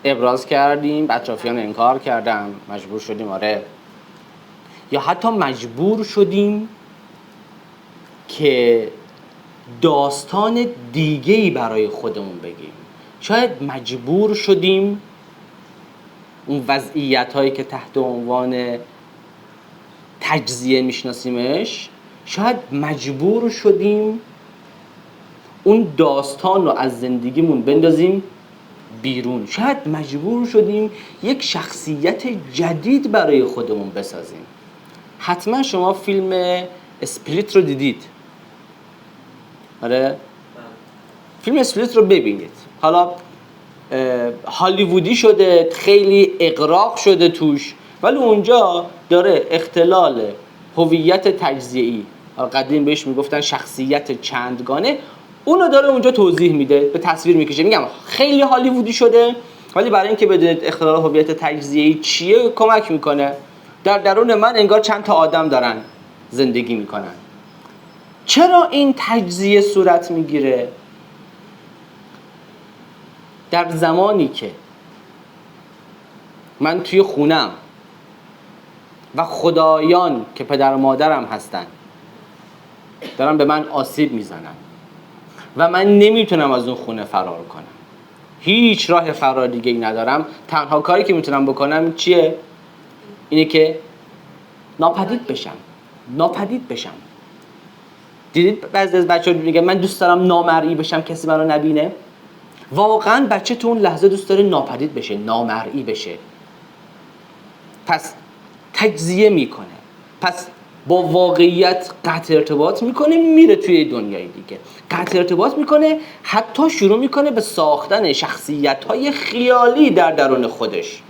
ابراز کردیم، اطرافیان انکار کردن، مجبور شدیم آره. یا حتی مجبور شدیم که داستان دیگه‌ای برای خودمون بگیم. شاید مجبور شدیم اون وضعیت‌هایی که تحت عنوان تجزیه میشناسیمش، شاید مجبور شدیم اون داستان رو از زندگیمون بندازیم بیرون. شاید مجبور شدیم یک شخصیت جدید برای خودمون بسازیم. حتما شما فیلم اسپلیت رو دیدید. آره؟ فیلم اسپلیت رو ببینید. حالا هالیوودی شده، خیلی اغراق شده توش، ولی اونجا داره اختلال هویت تجزیه‌ای، قدیم بهش میگفتن شخصیت چندگانه، اونو داره اونجا توضیح میده، به تصویر میکشه. میگم خیلی هالیوودی شده، ولی برای اینکه بدونید اختلال هویت تجزیه‌ای چیه کمک میکنه. در درون من انگار چند تا آدم دارن زندگی میکنن. چرا این تجزیه صورت میگیره؟ در زمانی که من توی خونم و خدایان که پدر و مادرم هستن دارن به من آسیب میزنن و من نمیتونم از اون خونه فرار کنم، هیچ راه فرار دیگه ای ندارم، تنها کاری که میتونم بکنم چیه؟ اینه که ناپدید بشم. دیدید بعضی از بچه‌ها میگن من دوست دارم نامرئی بشم کسی منو نبینه. واقعا بچه تو اون لحظه دوست داره ناپدید بشه، نامرئی بشه. پس تجزیه میکنه، پس با واقعیت قطع ارتباط میکنه، میره توی دنیای دیگه، قطع ارتباط میکنه، حتی شروع میکنه به ساختن شخصیت‌های خیالی در درون خودش.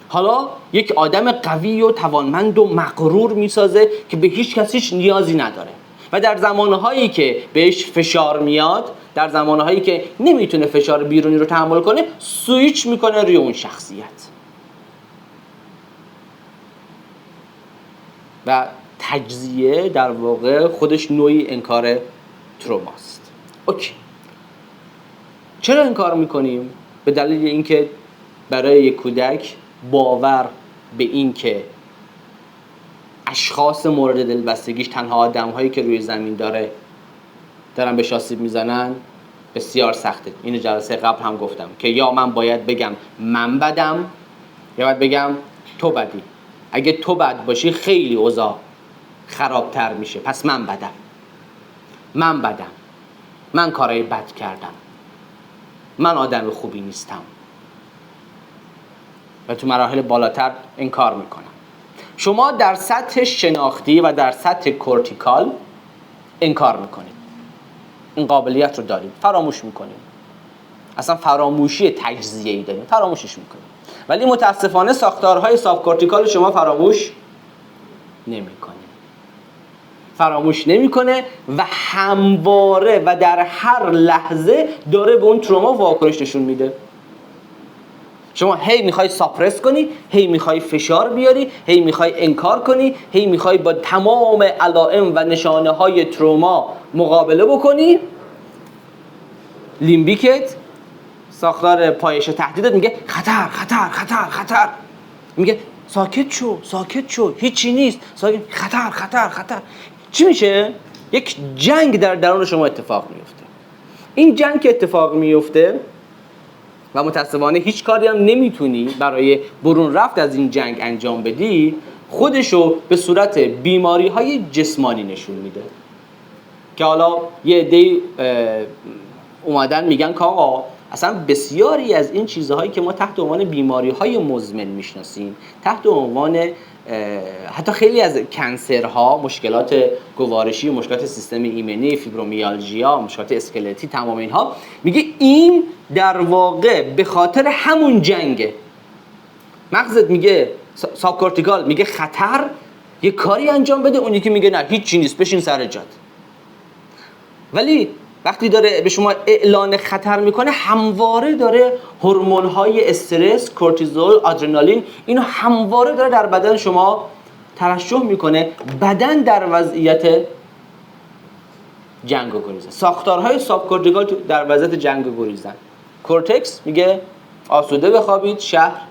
حالا یک آدم قوی و توانمند و مغرور میسازه که به هیچ کس هیچ نیازی نداره و در زمانهایی که بهش فشار میاد، در زمانهایی که نمیتونه فشار بیرونی رو تحمل کنه، سویچ میکنه روی اون شخصیت و تجزیه در واقع خودش نوعی انکار تروماست. اوکی. چرا انکار میکنیم؟ به دلیل اینکه برای یک کودک باور به این که اشخاص مورد دلبستگیش تنها آدم‌هایی که روی زمین دارن بهش آسیب میزنن بسیار سخته. اینو جلسه قبل هم گفتم که یا من باید بگم من بدم یا باید بگم تو بدی. اگه تو بد باشی خیلی اوضاع خرابتر میشه. پس من بدم، من کارهای بد کردم، من آدم خوبی نیستم و تو مراحل بالاتر انکار میکنم. شما در سطح شناختی و در سطح کورتیکال انکار میکنید، این قابلیت رو دارید، فراموش میکنید، اصلا فراموشی تجزیه‌ای دارید، فراموشش میکنید. ولی متاسفانه ساختارهای ساب کورتیکال شما فراموش نمیکنه و همواره و در هر لحظه داره به اون تروما واکنش نشون میده. شما هی میخوای ساپرس کنی، هی میخوای فشار بیاری، هی میخوای انکار کنی، هی میخوای با تمام علائم و نشانه های تروما مقابله بکنی. لیمبیکت، ساختار پایش تهدیدت، میگه خطر خطر خطر خطر، میگه ساکت شو هیچی نیست، خطر. چی میشه؟ یک جنگ در درون شما اتفاق میفته. این جنگ که اتفاق میفته و متاسفانه هیچ کاری هم نمیتونی برای برون رفت از این جنگ انجام بدی، خودشو به صورت بیماری های جسمانی نشون میده که حالا یه عده‌ای اومدن میگن که آقا اصلا بسیاری از این چیزهایی که ما تحت عنوان بیماری های مزمن میشناسیم، تحت عنوان حتی خیلی از کنسرها، مشکلات گوارشی، مشکلات سیستم ایمنی، فیبرومیالژیا، مشکلات اسکلتی، تمام اینها، میگه این در واقع به خاطر همون جنگه. مغزت میگه، ساب کورتیکال میگه خطر، یه کاری انجام بده، اون یکی میگه نه هیچ نیست، بشین سر جات. ولی وقتی داره به شما اعلان خطر میکنه، همواره داره هورمون‌های استرس، کورتیزول، آدرنالین، اینو همواره داره در بدن شما ترشح میکنه. بدن در وضعیت جنگ و گریزن. ساختارهای ساب کورتیکال در وضعیت جنگ و گریزن. کورتکس میگه آسوده بخوابید، شهر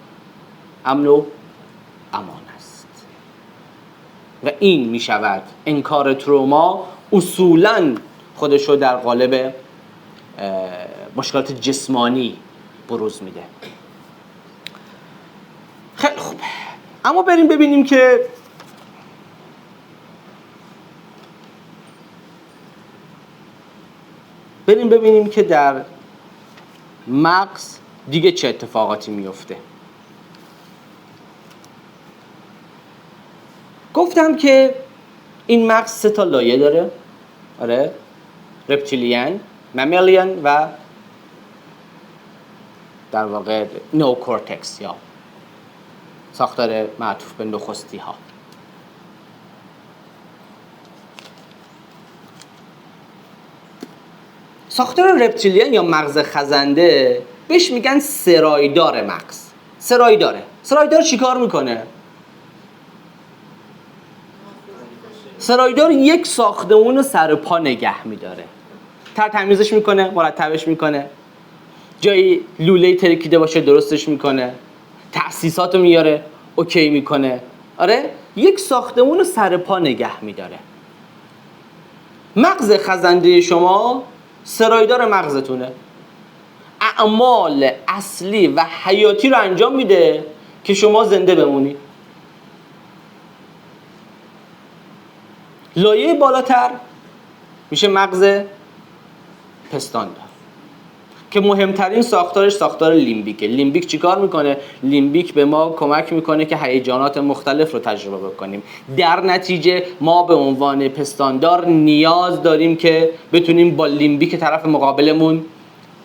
امن و امان است. و این میشود انکار تروما اصولاً خودش رو در قالب مشکلات جسمانی بروز میده. خیلی خوب، اما بریم ببینیم که در مغز دیگه چه اتفاقاتی میفته. گفتم که این مغز 3 تا لایه داره. آره، رپتیلیان، ماملیان و در واقع نوکورتکس یا ساختار معطوف به نخستی ها. ساختار رپتیلیان یا مغز خزنده بهش میگن سرایدار مغز. سرایدار چی کار میکنه؟ سرایدار یک ساختمون سر پا نگه میداره. تمیزش میکنه، مرتبش میکنه، جایی لوله ترکیده باشه درستش میکنه، تأسیساتو میاره، اوکی میکنه. آره، یک ساختمون سر پا نگه میداره. مغز خزنده شما سرایدار مغزتونه. اعمال اصلی و حیاتی رو انجام میده که شما زنده بمونی. لایه بالاتر میشه مغز پستاندار که مهمترین ساختارش ساختار لیمبیکه. لیمبیک چیکار میکنه؟ لیمبیک به ما کمک میکنه که هیجانات مختلف رو تجربه بکنیم. در نتیجه ما به عنوان پستاندار نیاز داریم که بتونیم با لیمبیک طرف مقابلمون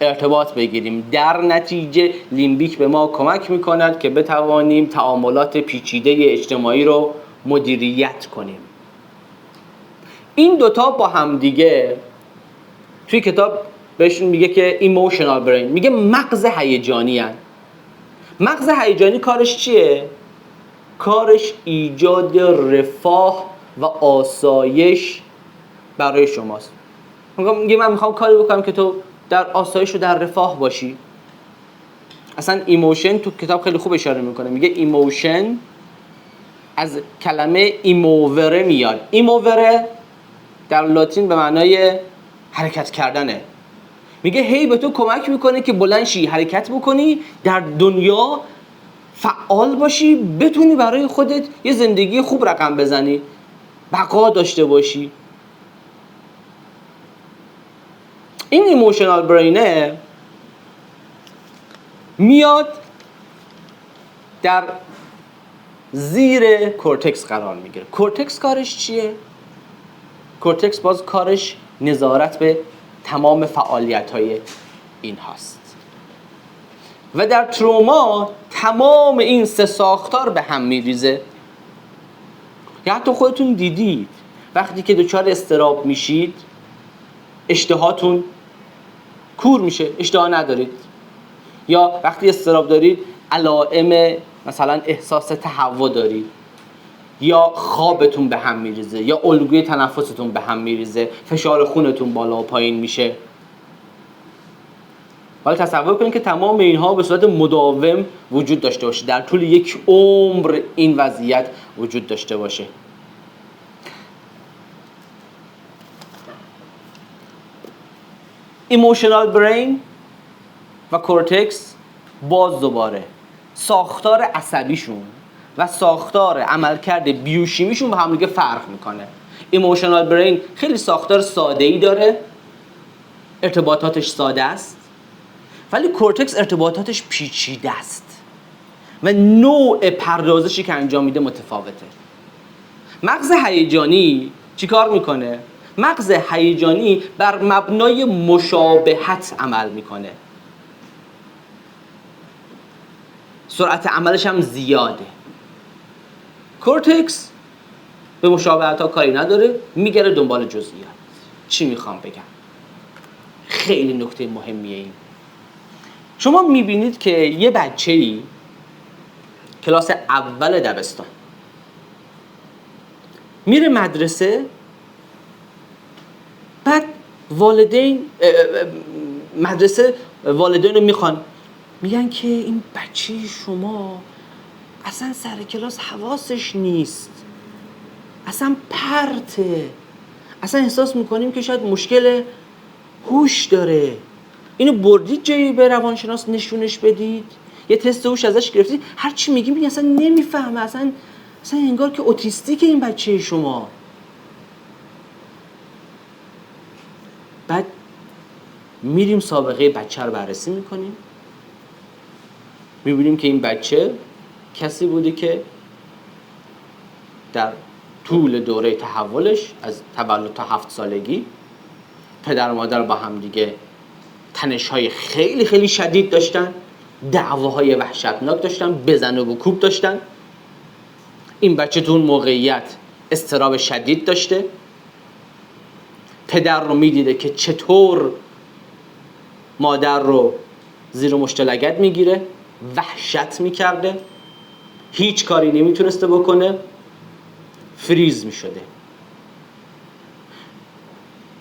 ارتباط بگیریم. در نتیجه لیمبیک به ما کمک میکند که بتوانیم تعاملات پیچیده اجتماعی رو مدیریت کنیم. این دوتا با هم دیگه توی کتاب بهشون میگه که ایموشنال برین، میگه مغز هیجانی هن. مغز هیجانی کارش چیه؟ کارش ایجاد رفاه و آسایش برای شماست. میگه من میخوام کاری بکنم که تو در آسایش و در رفاه باشی. اصلا ایموشن تو کتاب خیلی خوب اشاره میکنه، میگه ایموشن از کلمه ایمووره میاد. ایمووره در لاتین به معنای حرکت کردنه. میگه هی به تو کمک میکنه که بلند شی، حرکت بکنی، در دنیا فعال باشی، بتونی برای خودت یه زندگی خوب رقم بزنی. بقا داشته باشی. این ایموشنال برینه میاد در زیر کورتکس قرار میگیره. کورتکس کارش چیه؟ کورتکس باز کارش نظارت به تمام فعالیت‌های این هاست و در تروما تمام این سه ساختار به هم میریزه. یا حتی خودتون دیدید وقتی که دچار اضطراب میشید اشتهاتون کور میشه، اشتها ندارید، یا وقتی اضطراب دارید علائم مثلا احساس تهوع دارید، یا خوابتون به هم میریزه، یا الگوی تنفستون به هم میریزه، فشار خونتون بالا و پایین میشه. حالا تصور کنید که تمام اینها به صورت مداوم وجود داشته باشه، در طول یک عمر این وضعیت وجود داشته باشه. ایموشنال برین و کورتکس باز دوباره ساختار عصبیشون و ساختار عملکرد بیوشیمیشون با هم دیگه فرق میکنه. ایموشنال برین خیلی ساختار ساده‌ای داره، ارتباطاتش ساده است، ولی کورتکس ارتباطاتش پیچیده است و نوع پردازشی که انجام میده متفاوته. مغز هیجانی چیکار میکنه؟ مغز هیجانی بر مبنای مشابهت عمل میکنه، سرعت عملش هم زیاده. کورتکس به مشابهت ها کاری نداره، میگره دنبال جزئیات. چی میخوام بگم؟ خیلی نکته مهمیه این. شما میبینید که یه بچه‌ای کلاس اول دبستان میره مدرسه، بعد مدرسه والدین رو میخوان، میگن که این بچه شما اصلا سر کلاس حواسش نیست، اصلا پرته، اصلا احساس میکنیم که شاید مشکل هوش داره. اینو بردید جایی به روانشناس نشونش بدید، یه تست هوش ازش گرفتید، هر چی میگیم اصلا نمیفهمه، اصلا انگار که اوتیستیک این بچه شما. بعد میریم سابقه بچه رو بررسی میکنیم، میبینیم که این بچه کسی بوده که در طول دوره تحولش از تولد تا 7 سالگی پدر و مادر با هم دیگه تنش‌های خیلی خیلی شدید داشتن، دعواهای وحشتناک داشتن، بزن و بکوب داشتن. این بچه تو اون موقعیت اضطراب شدید داشته، پدر رو میدیده که چطور مادر رو زیر مشت لگد میگیره، وحشت میکرده، هیچ کاری نمیتونسته بکنه، فریز میشده.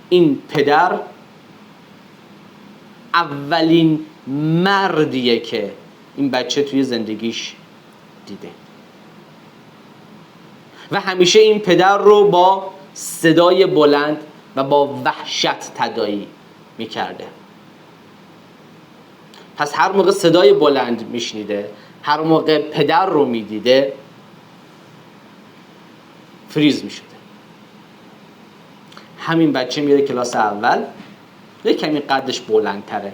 این پدر اولین مردیه که این بچه توی زندگیش دیده و همیشه این پدر رو با صدای بلند و با وحشت تداعی میکرده. پس هر موقع صدای بلند میشنیده، هر موقع پدر رو میدیده، فریز میشده. همین بچه میره کلاس اول، یه کمی قدش بلندتره،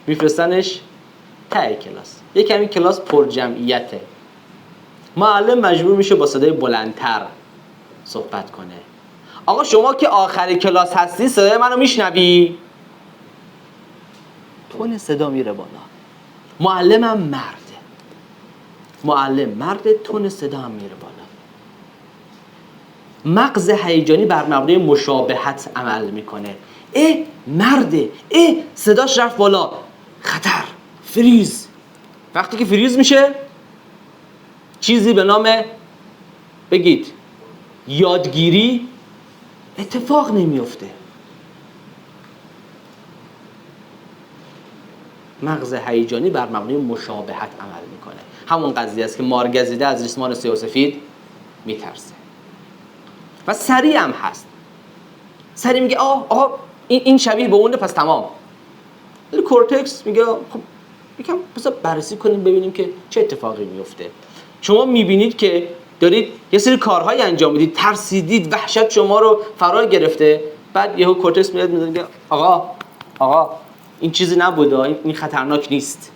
میفرستنش ته کلاس، یه کمی کلاس پر جمعیته، معلم مجبور میشه با صدای بلندتر صحبت کنه. آقا شما که آخر کلاس هستی صدای منو میشنوی؟ تون صدا میره بالا. معلمم مرده، معلم مرده، تون صدا هم میره بالا. مغز هیجانی بر مبنای مشابهت عمل میکنه. مرده، صداش رفت بالا، خطر، فریز. وقتی که فریز میشه چیزی به نام بگید یادگیری اتفاق نمیفته. مغز هیجانی بر مبنای مشابهت عمل میکنه. همون قضیه است که مارگزیده از ریسمان سیاه و سفید میترسه و سریع هم هست. سریع میگه آقا این شبیه به اونه، پس تمام. ولی کورتکس میگه خب یکم بذار بررسی کنیم ببینیم که چه اتفاقی میفته. شما میبینید که دارید یه سری کارهای انجام میدید، ترسیدید، وحشت شما رو فرا گرفته، بعد یهو کورتکس میاد میگه آقا این چیزی نبوده، این خطرناک نیست.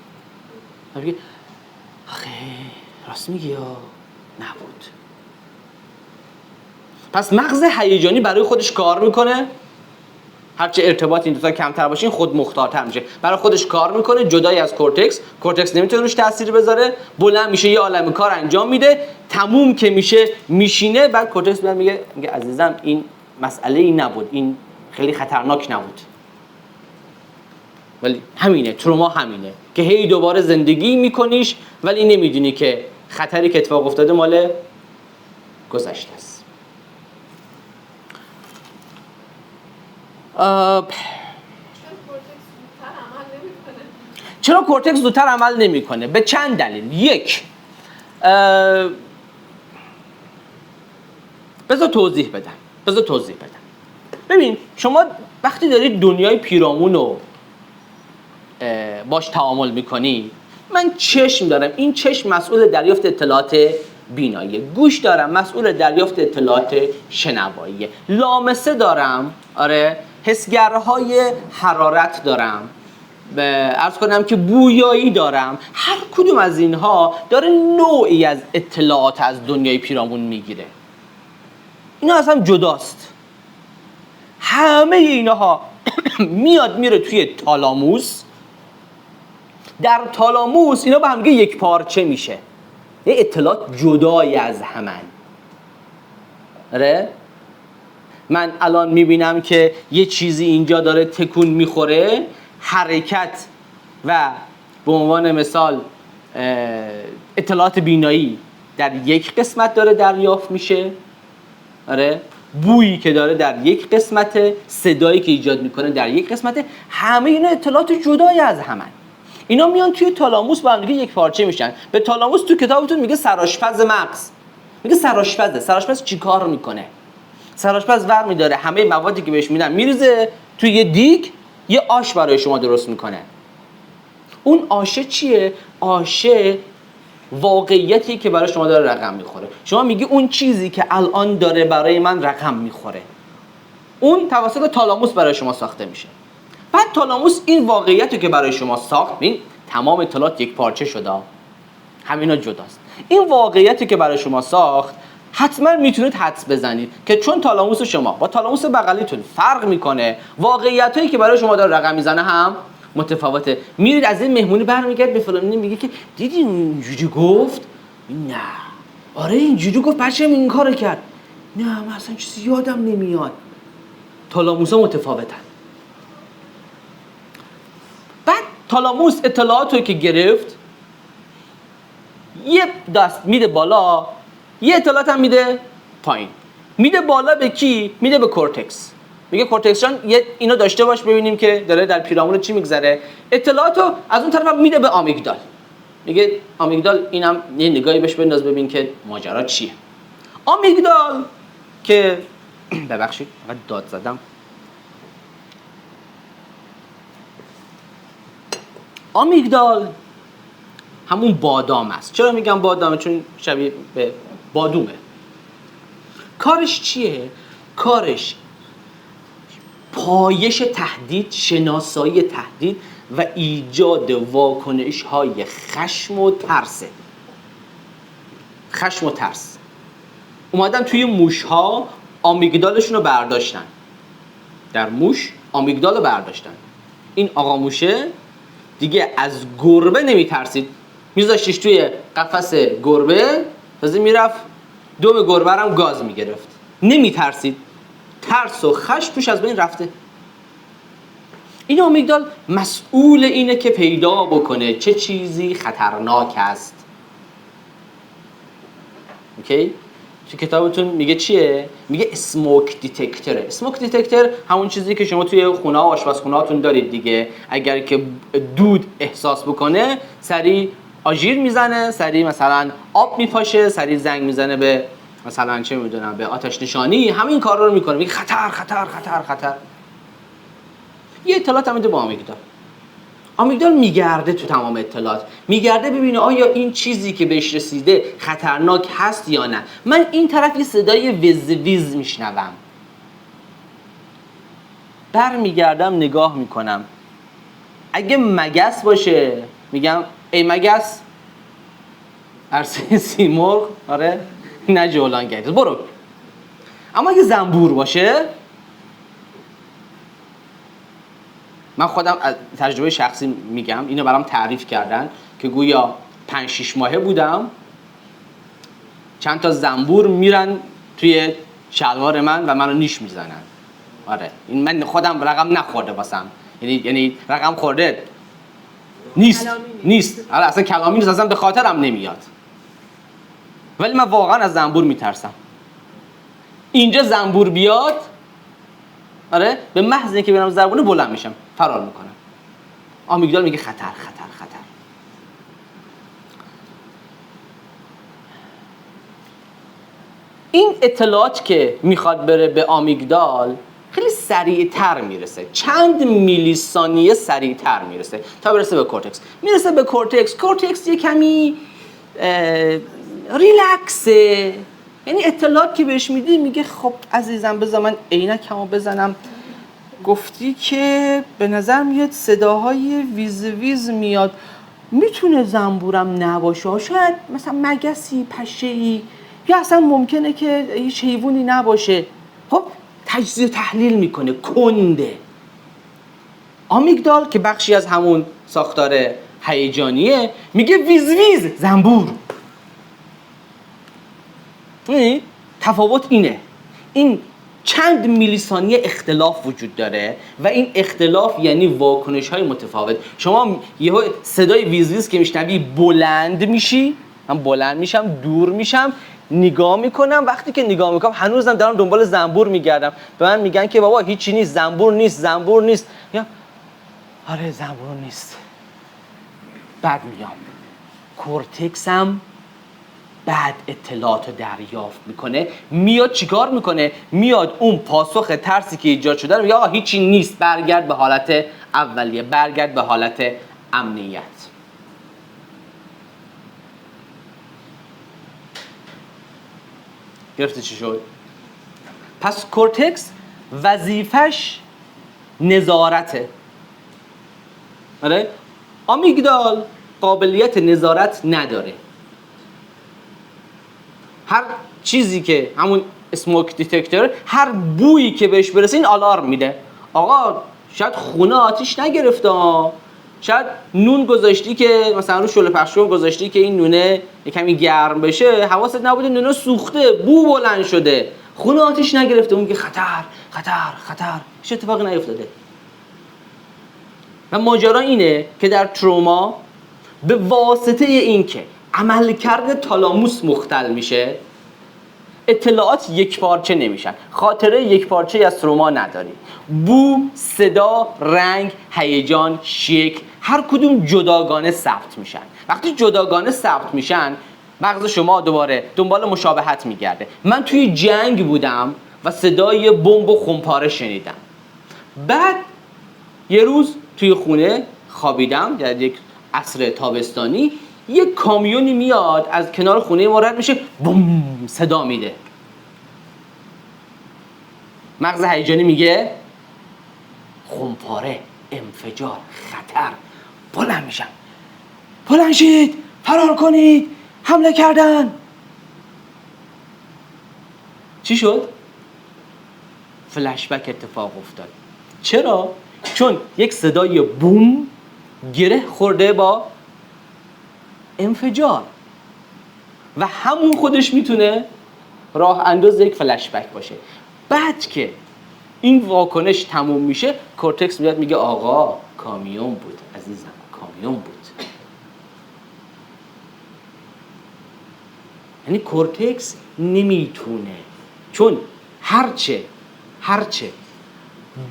میگه آخه راست میگی یا نبود. پس مغز هیجانی برای خودش کار میکنه، هرچه ارتباط این دو تا کمتر باشه این خود مختارتر میشه، برای خودش کار میکنه جدای از کورتکس نمیتونه روش تأثیری بذاره، بلند میشه یه عالمه کار انجام میده، تموم که میشه میشینه، بعد کورتکس میاد میگه عزیزم این مسئله این نبود، این خیلی خطرناک نبود. ولی همینه، تروما همینه که هی دوباره زندگی میکنیش ولی نمیدونی که خطری که اتفاق افتاده مال گذشته است. چرا کورتکس زودتر عمل نمیکنه؟ به چند دلیل. یک، بذار توضیح بدم. ببین شما وقتی دارید دنیای پیرامون رو باش تعامل میکنی، من چشم دارم، این چشم مسئول دریافت اطلاعات بینایی، گوش دارم مسئول دریافت اطلاعات شنوایی، لامسه دارم، آره، حسگرهای حرارت دارم، عرض کنم که بویایی دارم. هر کدوم از اینها داره نوعی از اطلاعات از دنیای پیرامون میگیره. اینا از هم جداست. همه اینها میاد میره توی تالاموس. در تالاموس اینا با هم یک پارچه میشه، یه اطلاعات جدای از همن. آره، من الان میبینم که یه چیزی اینجا داره تکون میخوره، حرکت و به عنوان مثال اطلاعات بینایی در یک قسمت داره دریافت میشه، آره، بویی که داره در یک قسمت، صدایی که ایجاد میکنه در یک قسمت، همه اینا اطلاعات جدای از همن. اینا میان توی تالاموس با هم دیگه یک پارچه میشن. به تالاموس تو کتابتون میگه سرآشپز مغز. میگه سرآشپز چیکار میکنه؟ سرآشپز ور میداره همه موادی که بهش میدن میریزه توی یه دیگ، یه آش برای شما درست میکنه. اون آشه چیه؟ آشه واقعیتی که برای شما داره رقم میخوره. شما میگی اون چیزی که الان داره برای من رقم میخوره، اون توسط تالاموس برای شما ساخته میشه. بعد تالاموس این واقعیتی که برای شما ساخت، این تمام اطلاعات یک پارچه شده، همینا جداست. این واقعیتی که برای شما ساخت حتما میتونید حدس بزنید که چون تالاموس شما با تالاموس بغلیتون فرق میکنه، واقعیتایی که برای شما داره رقم میزنه هم متفاوته. میرید از این مهمونی برمیگرد به فلانی میگه که دیدی اینجوری گفت؟ نه. آره اینجوری گفت، بچه‌م این کارو کرد. نه من اصلا چیزی یادم نمیاد. تالاموسا متفاوتن. بعد تالاموس اطلاعاتی که گرفت یه دست میده بالا، یه اطلاعات هم میده پایین. میده بالا به کی؟ میده به کورتکس. میگه کورتکس جان اینو داشته باش ببینیم که داره در پیرامون چی میگذره. اطلاعاتو از اون طرف هم میده به آمیگدال. میگه آمیگدال اینم یه نگاهی بهش بنداز ببین که ماجرا چیه. آمیگدال که ببخشید فقط داد زدم. آمیگدال همون بادام است. چرا میگم بادامه؟ چون شبیه به بادومه. کارش چیه؟ کارش پایش تهدید، شناسایی تهدید و ایجاد واکنش‌های خشم و ترسه. خشم و ترس. اومدن توی موش‌ها آمیگدالشون رو برداشتن. در موش آمیگدال رو برداشتن. این آقا موشه دیگه از گربه نمیترسید. میذاشتش توی قفس گربه، تازه میرفت دم گربه هم گاز میگرفت. نمیترسید. ترس و خشم توش از بین رفته. این آمیگدال مسئول اینه که پیدا بکنه چه چیزی خطرناک است. اوکی؟ تو کتابتون میگه چیه؟ میگه اسموک دیتکتوره. اسموک دیتکتور همون چیزی که شما توی خونه و آشپزخونه‌هاتون دارید دیگه. اگر که دود احساس بکنه سریع آژیر میزنه، سریع مثلا آب میپاشه، سریع زنگ میزنه به مثلا چه میدونم به آتش نشانی. همین کارا رو میکنه. میگه خطر خطر خطر خطر. یه اطلاعات هم میده با آمیگدال. آمیگدال میگرده تو تمام اطلاعات، میگرده ببینه آیا این چیزی که بهش رسیده خطرناک هست یا نه. من این طرف یه صدای وز ویز میشنوم، برمیگردم نگاه میکنم، اگه مگس باشه میگم ای مگس، عرصه سیمرغ، آره نه جولان گردید برو. اما اگه زنبور باشه، من خودم از تجربه شخصی میگم، اینو برام تعریف کردن که گویا 5-6 ماهه بودم، چند تا زنبور میرن توی شلوار من و منو نیش میزنن. آره این من خودم رقم نخورده واسم، یعنی رقم خورده نیست. آره اصلا کلامی نیست، اصلا به خاطرم نمیاد. ولی من واقعا از زنبور میترسم. اینجا زنبور بیاد، آره به محض اینکه ببینم زبونه بلند میشم، فرار میکنم. آمیگدال میگه خطر خطر خطر. این اطلاعات که میخواد بره به آمیگدال خیلی سریعتر میرسه، چند میلی ثانیه سریعتر میرسه تا برسه به کورتکس. میرسه به کورتکس یه کمی ریلکسه، یعنی اطلاعات که بهش میدی میگه خب عزیزم بذار من عینکمو بزنم، گفتی که به نظر میاد صداهای ویز ویز میاد، میتونه زنبورم نباشه، شاید مثلا مگسی، پشه‌ای، یا اصلا ممکنه که هیچ حیوانی نباشه. خب تجزیه تحلیل میکنه، کنده. آمیگدال که بخشی از همون ساختار هیجانیه میگه ویز ویز زنبور. تفاوت اینه، این چند میلی ثانیه اختلاف وجود داره و این اختلاف یعنی واکنش های متفاوت. شما یهو صدای ویز ویز که میشنوی بلند میشی، من بلند میشم، دور میشم، نگاه میکنم، وقتی که نگاه میکنم هنوزم دارم دنبال زنبور میگردم، به من میگن که بابا هیچی نیست، زنبور نیست، یا آره زنبور نیست. بعد میام کورتکسم بعد اطلاعات رو دریافت میکنه، میاد چیکار میکنه؟ میاد اون پاسخ ترسی که ایجاد شده رو میگه آقا هیچی نیست، برگرد به حالت اولیه، برگرد به حالت امنیت. گرفتی چی شد؟ پس کورتکس وظیفش نظارته. آره؟ آمیگدال قابلیت نظارت نداره. هر چیزی که همون اسموک دیتکتور، هر بویی که بهش برسه این آلارم میده. آقا شاید خونه آتیش نگرفته، شاید نون گذاشتی که مثلا رو شعله پخشگاه گذاشتی که این نونه یه کمی گرم بشه، حواست نبوده نونه سوخته، بو بلند شده، خونه آتیش نگرفته، اون میگه خطر خطر خطر، هیچ اتفاقی نیفتاده. و ماجرا اینه که در تروما به واسطه این که عملکرد تالاموس مختل میشه، اطلاعات یک پارچه نمیشن، خاطره یک پارچه از تروما نداری. بو، صدا، رنگ، هیجان، شکل، هر کدوم جداگانه ثبت میشن. وقتی جداگانه ثبت میشن، مغز شما دوباره دنبال مشابهت میگرده. من توی جنگ بودم و صدای بمب و خمپاره شنیدم. بعد یه روز توی خونه خوابیدم در یک عصر تابستانی، یک کامیونی میاد از کنار خونه ما رد میشه، بوم صدا میده. مغز هیجانی میگه خمپاره، انفجار، خطر. بلند میشم، بلند شید، فرار کنید، حمله کردن. چی شد؟ فلشبک اتفاق افتاد. چرا؟ چون یک صدای بوم گره خورده با انفجار و همون خودش میتونه راه انداز یک فلشبک باشه. بعد که این واکنش تموم میشه، کورتکس میاد میگه آقا کامیون بود عزیزم، کامیون بود. یعنی کورتکس نمیتونه، چون هرچه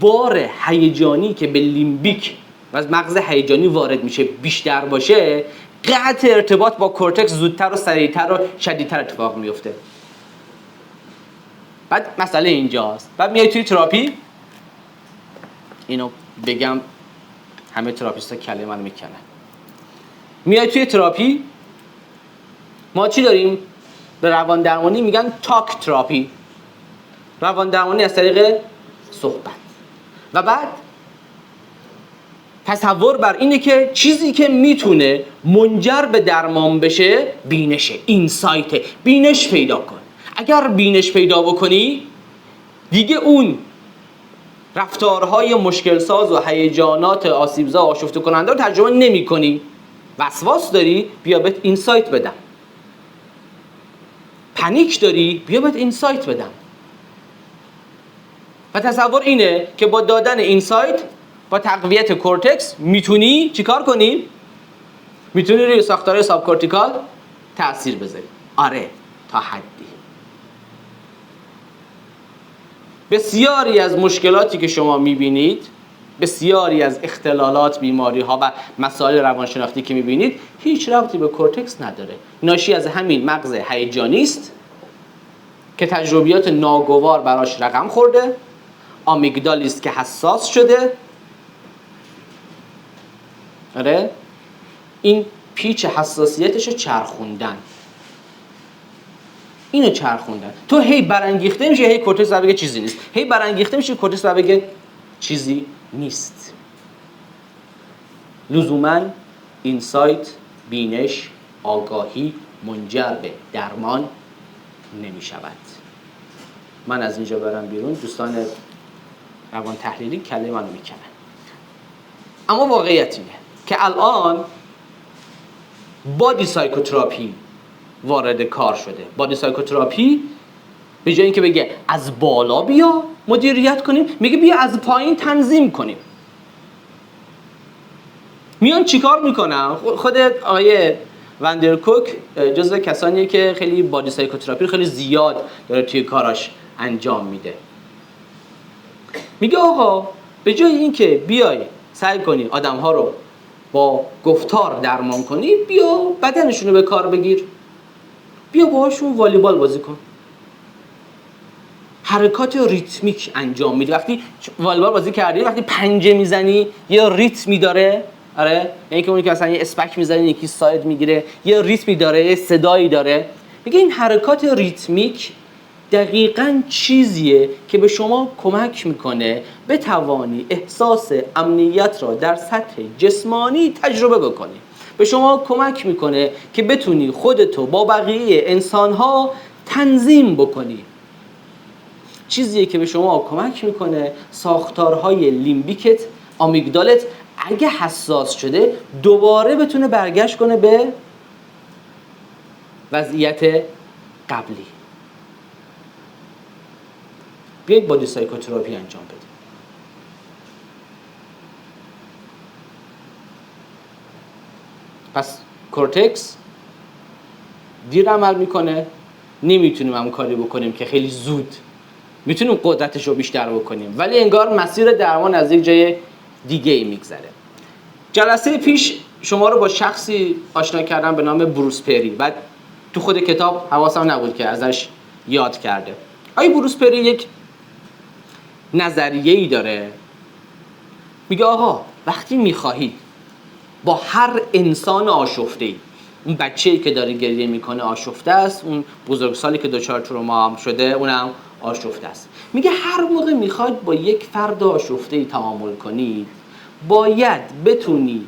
بار هیجانی که به لیمبیک و از مغز هیجانی وارد میشه بیشتر باشه، قطع ارتباط با کورتکس زودتر و سریعتر و شدیدتر اتفاق میفته. بعد مسئله اینجاست. بعد میای توی تراپی، اینو بگم همه تراپیست‌ها کله منو میکنن. میای توی تراپی، ما چی داریم؟ به روان درمانی میگن تاک تراپی، روان درمانی از طریق صحبت. و بعد تصور بر اینه که چیزی که میتونه منجر به درمان بشه بینشه، اینسایته. بینش پیدا کن. اگر بینش پیدا بکنی دیگه اون رفتارهای مشکل ساز و هیجانات آسیبزا و آشفته کننده رو تجربه نمی کنی. وسواس داری؟ بیا بهت اینسایت بدم. پنیک داری؟ بیا بهت اینسایت بدم. و تصور اینه که با دادن اینسایت، با تقویت کورتکس میتونی چیکار کنی؟ میتونی روی ساختار ساب کورتیکال تأثیر بذاری. آره، تا حدی. بسیاری از مشکلاتی که شما میبینید، بسیاری از اختلالات، بیماری ها و مسائل روانشناختی که میبینید هیچ ربطی به کورتکس نداره. ناشی از همین مغز هیجانی است که تجربیات ناگوار براش رقم خورده، آمیگدالی است که حساس شده. آره، این پیچ حساسیتش رو چرخوندن. اینو چرخوندن. تو هی برانگیخته میشه، هی کورتکس بگه چیزی نیست. هی برانگیخته میشه، کورتکس بگه چیزی نیست. لزوماً اینسایت، بینش، آگاهی منجر به درمان نمی شود. من از اینجا برم بیرون، دوستان روان تحلیلی کله منو میکنن. اما واقعیت اینه که الان بادی سایکوتراپی وارد کار شده. بادی سایکوتراپی به جای اینکه بگه از بالا بیا مدیریت کنیم، میگه بیا از پایین تنظیم کنیم. میان چیکار میکنن؟ خود آقای وندرکوک جزو کسانیه که خیلی بادی سایکوتراپی خیلی زیاد داره توی کاراش انجام میده. میگه آقا به جای اینکه بیای سعی کنی آدم‌ها رو با گفتار درمان کنی، بیا بدنشون رو به کار بگیر. بیا باهاشون والیبال بازی کن. حرکات ریتمیک انجام میدی. وقتی والیبال بازی کردی، وقتی پنجه میزنی یه ریتمی داره. آره، یعنی که اونی که مثلا یه اسپک میزنی یکی ساید میگیره، یه ریتمی داره، یه صدایی داره. میگه این حرکات ریتمیک دقیقاً چیزیه که به شما کمک میکنه بتوانی احساس امنیت را در سطح جسمانی تجربه بکنی. به شما کمک میکنه که بتونی خودتو با بقیه انسانها تنظیم بکنی. چیزیه که به شما کمک میکنه ساختارهای لیمبیکت، آمیگدالت اگه حساس شده دوباره بتونه برگشت کنه به وضعیت قبلی. بیایید بادی سایکوتراپی انجام بدیم. پس کورتکس دیر عمل میکنه، نمیتونیم همون کاری بکنیم که خیلی زود میتونیم قدرتش رو بیشتر بکنیم، ولی انگار مسیر درمان از یک جای دیگه ای میگذره. جلسه پیش شما رو با شخصی آشنا کردم به نام بروس پری. بعد تو خود کتاب حواسم نبود که ازش یاد کرده. آیا بروس پری یک نظریه‌ای داره، میگه آقا وقتی میخواهید با هر انسان آشفته‌ای، اون بچه‌ای که داره گریه میکنه آشفته است، اون بزرگسالی که دچار تروما هم شده اونم آشفته است، میگه هر موقع میخواید با یک فرد آشفته‌ای تعامل کنید باید بتونی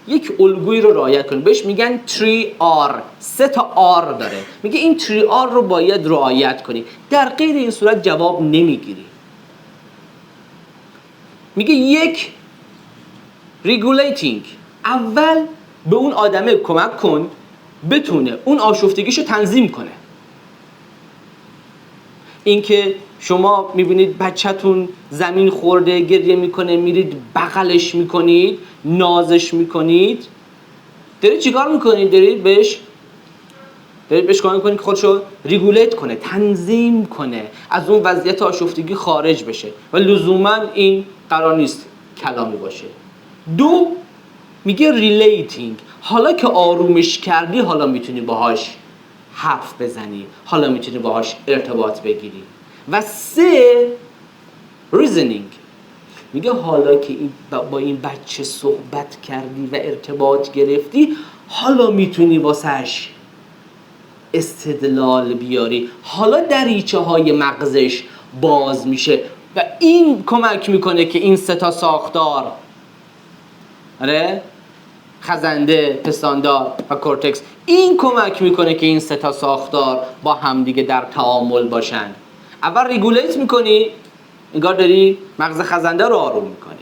یک الگویی رو رعایت کنید. بهش میگن 3R، 3 تا R داره. میگه این 3R رو باید رعایت کنی، در غیر این صورت جواب نمیگیری. میگه یک، regulating، اول به اون آدمه کمک کن بتونه اون آشفتگیشو تنظیم کنه. اینکه شما میبینید بچه‌تون زمین خورده گریه میکنه، میرید بغلش میکنید، نازش میکنید، دارید چیکار میکنید؟ دارید بهش کمک کنید که خودشو ریگولیت کنه، تنظیم کنه، از اون وضعیت آشفتگی خارج بشه. و لزوما این قرار نیست کلامی باشه. 2 میگه ریلیتینگ، حالا که آرومش کردی حالا میتونی باهاش حرف بزنی، حالا میتونی باهاش ارتباط بگیری. و 3 ریزنینگ، میگه حالا که با این بچه صحبت کردی و ارتباط گرفتی، حالا میتونی واسش استدلال بیاری، حالا دریچه های مغزش باز میشه و این کمک میکنه که این سه تا ساختار، آره، خزنده، پستاندار و کورتکس، این کمک میکنه که این سه تا ساختار با همدیگه در تعامل باشن. اول ریگولیت میکنی، انگار داری مغز خزنده رو آروم میکنی،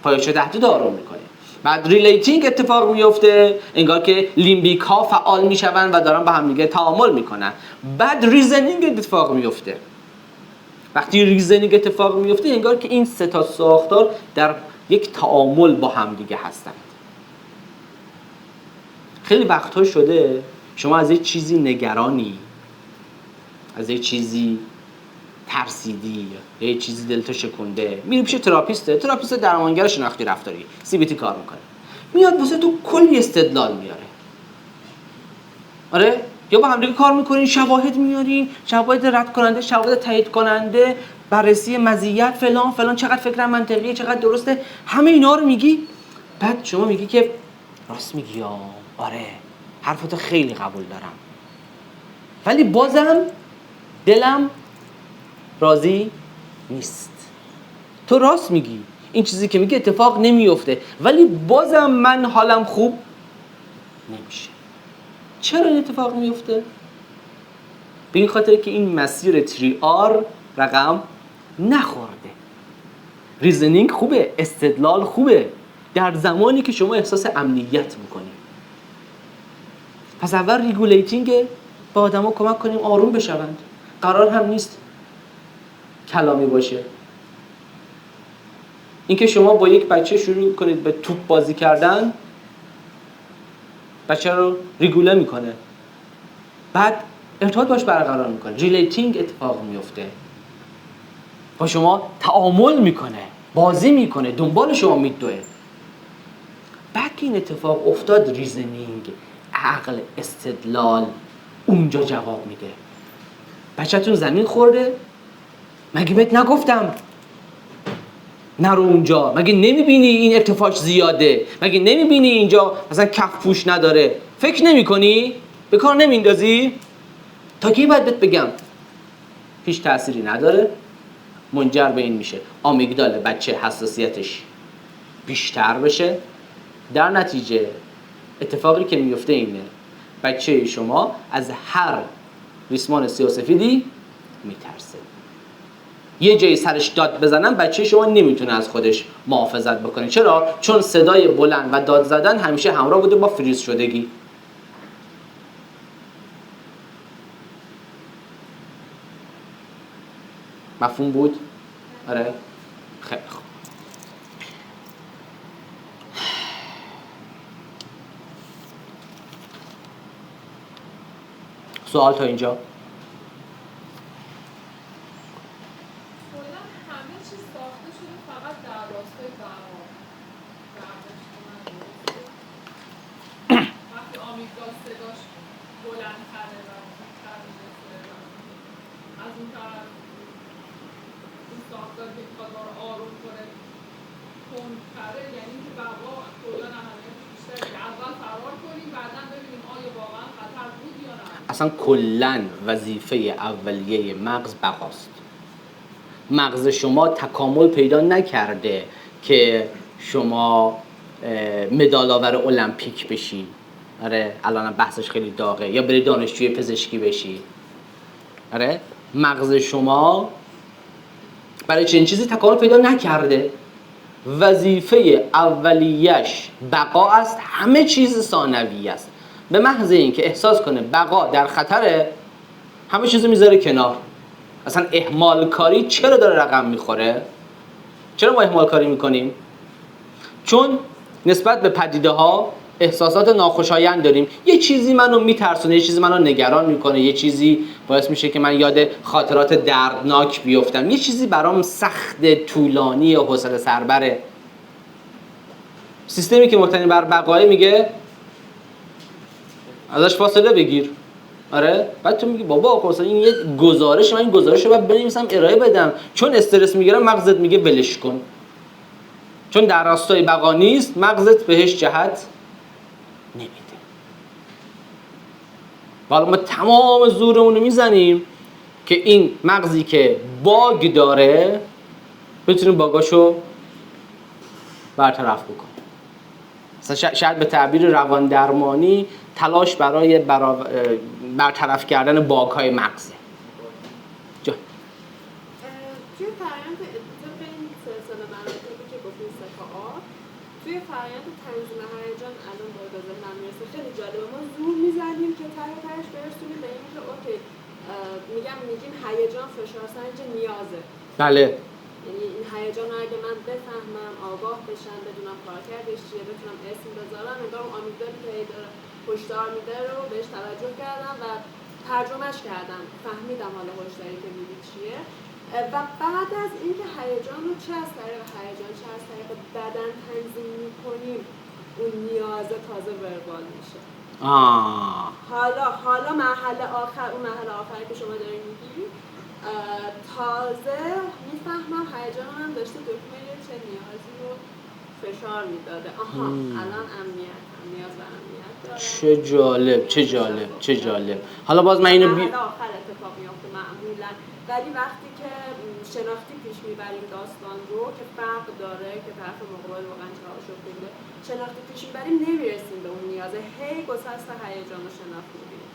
پایش تحتیت آروم میکنی. بعد ریلیتینگ اتفاق میفته، انگار که لیمبیک ها فعال میشون و دارن با همدیگه تعامل میکنن. بعد ریزنینگ اتفاق میفته. وقتی ریزنینگ اتفاق میفته، انگار که این سه تا ساختار در یک تعامل با همدیگه هستند. خیلی وقت‌ها شده شما از یه چیزی نگرانی، از یه چیزی ترسیدی، یه چیزی دلتو شکنده، میری پیش تراپیست درمانگر شناختی رفتاری، CBT کار میکنه، میاد واسه تو کلی استدلال میاره. آره، یا با همدیگه کار میکنین، شواهد میارین، شواهد رد کننده، شواهد تایید کننده، بررسی مزیت، فلان فلان، چقدر فکر منطقیه، چقدر درسته، همه اینا رو میگی. بعد شما میگی که راست میگی، آره حرفتو خیلی قبول دارم، ولی بازم دلم راضی نیست. تو راست میگی، این چیزی که میگه اتفاق نمیفته، ولی بازم من حالم خوب نمیشه. چرا این اتفاق میفته؟ به این خاطر که این مسیر 3R رقم نخورده. ریزنینگ خوبه، استدلال خوبه، در زمانی که شما احساس امنیت میکنی. پس اول ریگولیتینگ، با آدما کمک کنیم آروم بشوند. قرار هم نیست کلامی باشه. اینکه شما با یک بچه شروع کنید به توپ بازی کردن، بچه رو ریگوله میکنه، بعد ارتباط باش برقرار میکنه، ریلیتینگ اتفاق میفته، با شما تعامل میکنه، بازی میکنه، دنبال شما میدوه. بعد که این اتفاق افتاد، ریزنینگ، عقل، استدلال اونجا جواب میده. بچه‌تون زمین خورده، مگه بهت نگفتم نرو اونجا؟ مگه نمیبینی این ارتفاعش زیاده؟ مگه نمیبینی اینجا مثلا کف پوش نداره؟ فکر نمی‌کنی؟ به کار نمیندازی؟ تا کی باید بهت بگم؟ هیچ تأثیری نداره، منجر به این میشه آمیگدال بچه حساسیتش بیشتر بشه. در نتیجه اتفاقی که میفته اینه، بچه شما از هر ریسمان سیاه‌وسفیدی میترسه. یه جایی سرش داد بزنن، بچه شما نمیتونه از خودش محافظت بکنه. چرا؟ چون صدای بلند و داد زدن همیشه همراه بوده با فریز شدگی. مفهوم بود؟ آره؟ خیلی خوب. سوال تا اینجا؟ اصلا کلن وظیفه اولیه مغز بقاست. مغز شما تکامل پیدا نکرده که شما مدال آور المپیک بشی. آره، الان بحثش خیلی داغه. یا بری دانشجوی پزشکی بشی. آره، مغز شما برای چنین چیزی تکامل پیدا نکرده. وظیفه اولیش بقا است، همه چیز ثانوی است. به محض اینکه احساس کنه بقا در خطره، همه چیزو میذاره کنار. اصلا اهمال کاری چرا داره رقم میخوره؟ چرا ما اهمال کاری میکنیم؟ چون نسبت به پدیده ها احساسات ناخوشایند داریم. یه چیزی منو میترسونه، یه چیزی منو نگران میکنه، یه چیزی باعث میشه که من یاد خاطرات دردناک بیفتم، یه چیزی برام سخت، طولانی، حوصله سربره. سیستمی که مبتنی بر بقای میگه ازش فاصله بگیر. آره، بعد تو میگی بابا مثلا این یه گزارش، من این گزارش رو باید بنویسم ارائه بدم، چون استرس میگیرم مغزت میگه ولش کن. چون در راستای بقا نیست، مغزت بهش جهت نمیده. حالا ما تمام زورمون رو میزنیم که این مغزی که باگ داره بتونیم باگاشو برطرف بکنیم. مثلا شاید به تعبیر روان درمانی تلاش برای برطرف کردن باگ‌های مغزه. جا
توی فرآیند طبق این سلسله مراتبی که گفتیم سکا توی فرآیند تنظیم هیجان الان با ذهنم میرسه خیلی جالبه. ما زور میزنیم که تهش برسونیم به این که اوکی میگیم هیجان فشار سنج نیازه.
بله.
یعنی این هیجان رو اگه من بفهمم، آگاه بشم، بدونم کارکردش چیه، بتونم اسم بذارم، انگار اون آمیگدالی که داره هشدار میده رو بهش توجه کردم و ترجمهش کردم، فهمیدم حالا هشداری که میدی چیه. و بعد از اینکه هیجان رو چه از طریق هیجان چه از طریق بدن تنظیم میکنیم، اون نیاز تازه وربال میشه. حالا مرحله آخری که شما داری میگی، تازه میفهمم هیجان من داشته دکمه چه نیازی رو فشار میداده. الان نیاز به امنیت داره.
چه جالب. حالا باز من اینو
آخر اتفاق میفته معمولا، ولی وقتی که شناختی پیش میبریم داستان رو که فرق داره که طرف مقابل واقعا چهارشو بوده، شناختی پیش میبریم نمیرسیم به اون نیازه، هی گسست هیجان رو شناخت میبریم.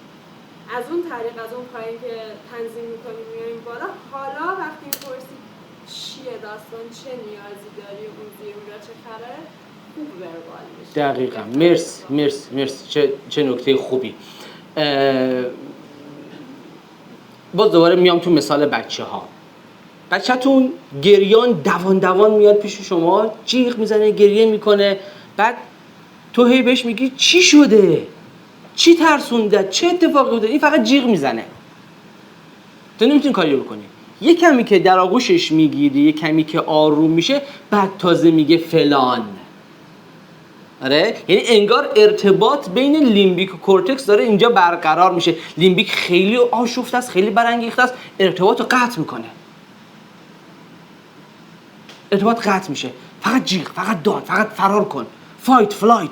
از اون طریق از اون پایین که تنظیم میکنیم میاریم بالا. حالا وقتی میپرسید چیه داستان، چه نیازی داری، اون زیر را چه خره، خوب وربال میشه.
دقیقاً. مرسی. چه نکته خوبی. باز دوباره میام تو مثال بچه‌تون گریان دوان میاد پیش شما، جیغ میزنه، گریه میکنه، بعد تو هی بهش میگی چی شده؟ چی ترسونده؟ چه اتفاقی بوده؟ این فقط جیغ میزنه. تو نمیتونی کاری بکنی. یه کمی که در آغوشش میگیری، یه کمی که آروم میشه، بعد تازه میگه فلان. آره؟ یعنی انگار ارتباط بین لیمبیک و کورتکس داره اینجا برقرار میشه. لیمبیک خیلی آشفته است، خیلی برانگیخته است، ارتباط رو قطع میکنه. ارتباط قطع میشه. فقط جیغ، فقط داد، فقط فرار کن. فایت فلایت.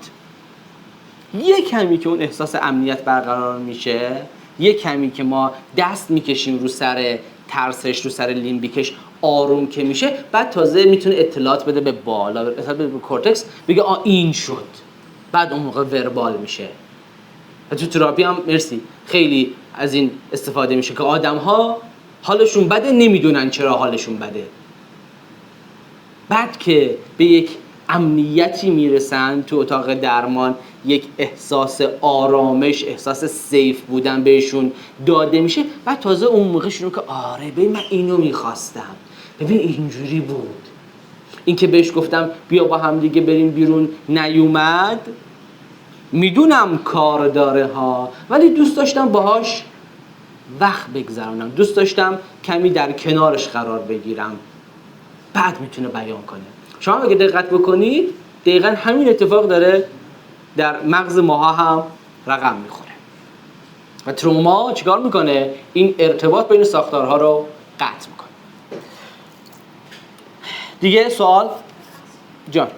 یه کمی که اون احساس امنیت برقرار میشه، یه کمی که ما دست میکشیم رو سر ترسش، رو سر لیمبیکش، آروم که میشه، بعد تازه میتونه اطلاعات بده به بالا، اطلاعات بده به کورتکس، بگه این شد. بعد اون موقع وربال میشه. تو تراپی هم مرسی خیلی از این استفاده میشه که آدم‌ها حالشون بده، نمیدونن چرا حالشون بده. بعد که به یک امنیتی میرسن تو اتاق درمان، یک احساس آرامش، احساس سیف بودن بهشون داده میشه، بعد تازه اون موقع شروع که آره ببین من اینو میخواستم، ببین اینجوری بود. این که بهش گفتم بیا با هم دیگه بریم بیرون نیومد، میدونم کار داره ها، ولی دوست داشتم باهاش وقت بگذرونم، دوست داشتم کمی در کنارش قرار بگیرم. بعد میتونه بیان کنه. شما اگه دقت بکنید دقیقاً همین اتفاق داره در مغز ماها هم رقم میخوره. و تروما چیکار میکنه؟ این ارتباط بین ساختارها رو قطع میکنه. دیگه سوال؟ جان.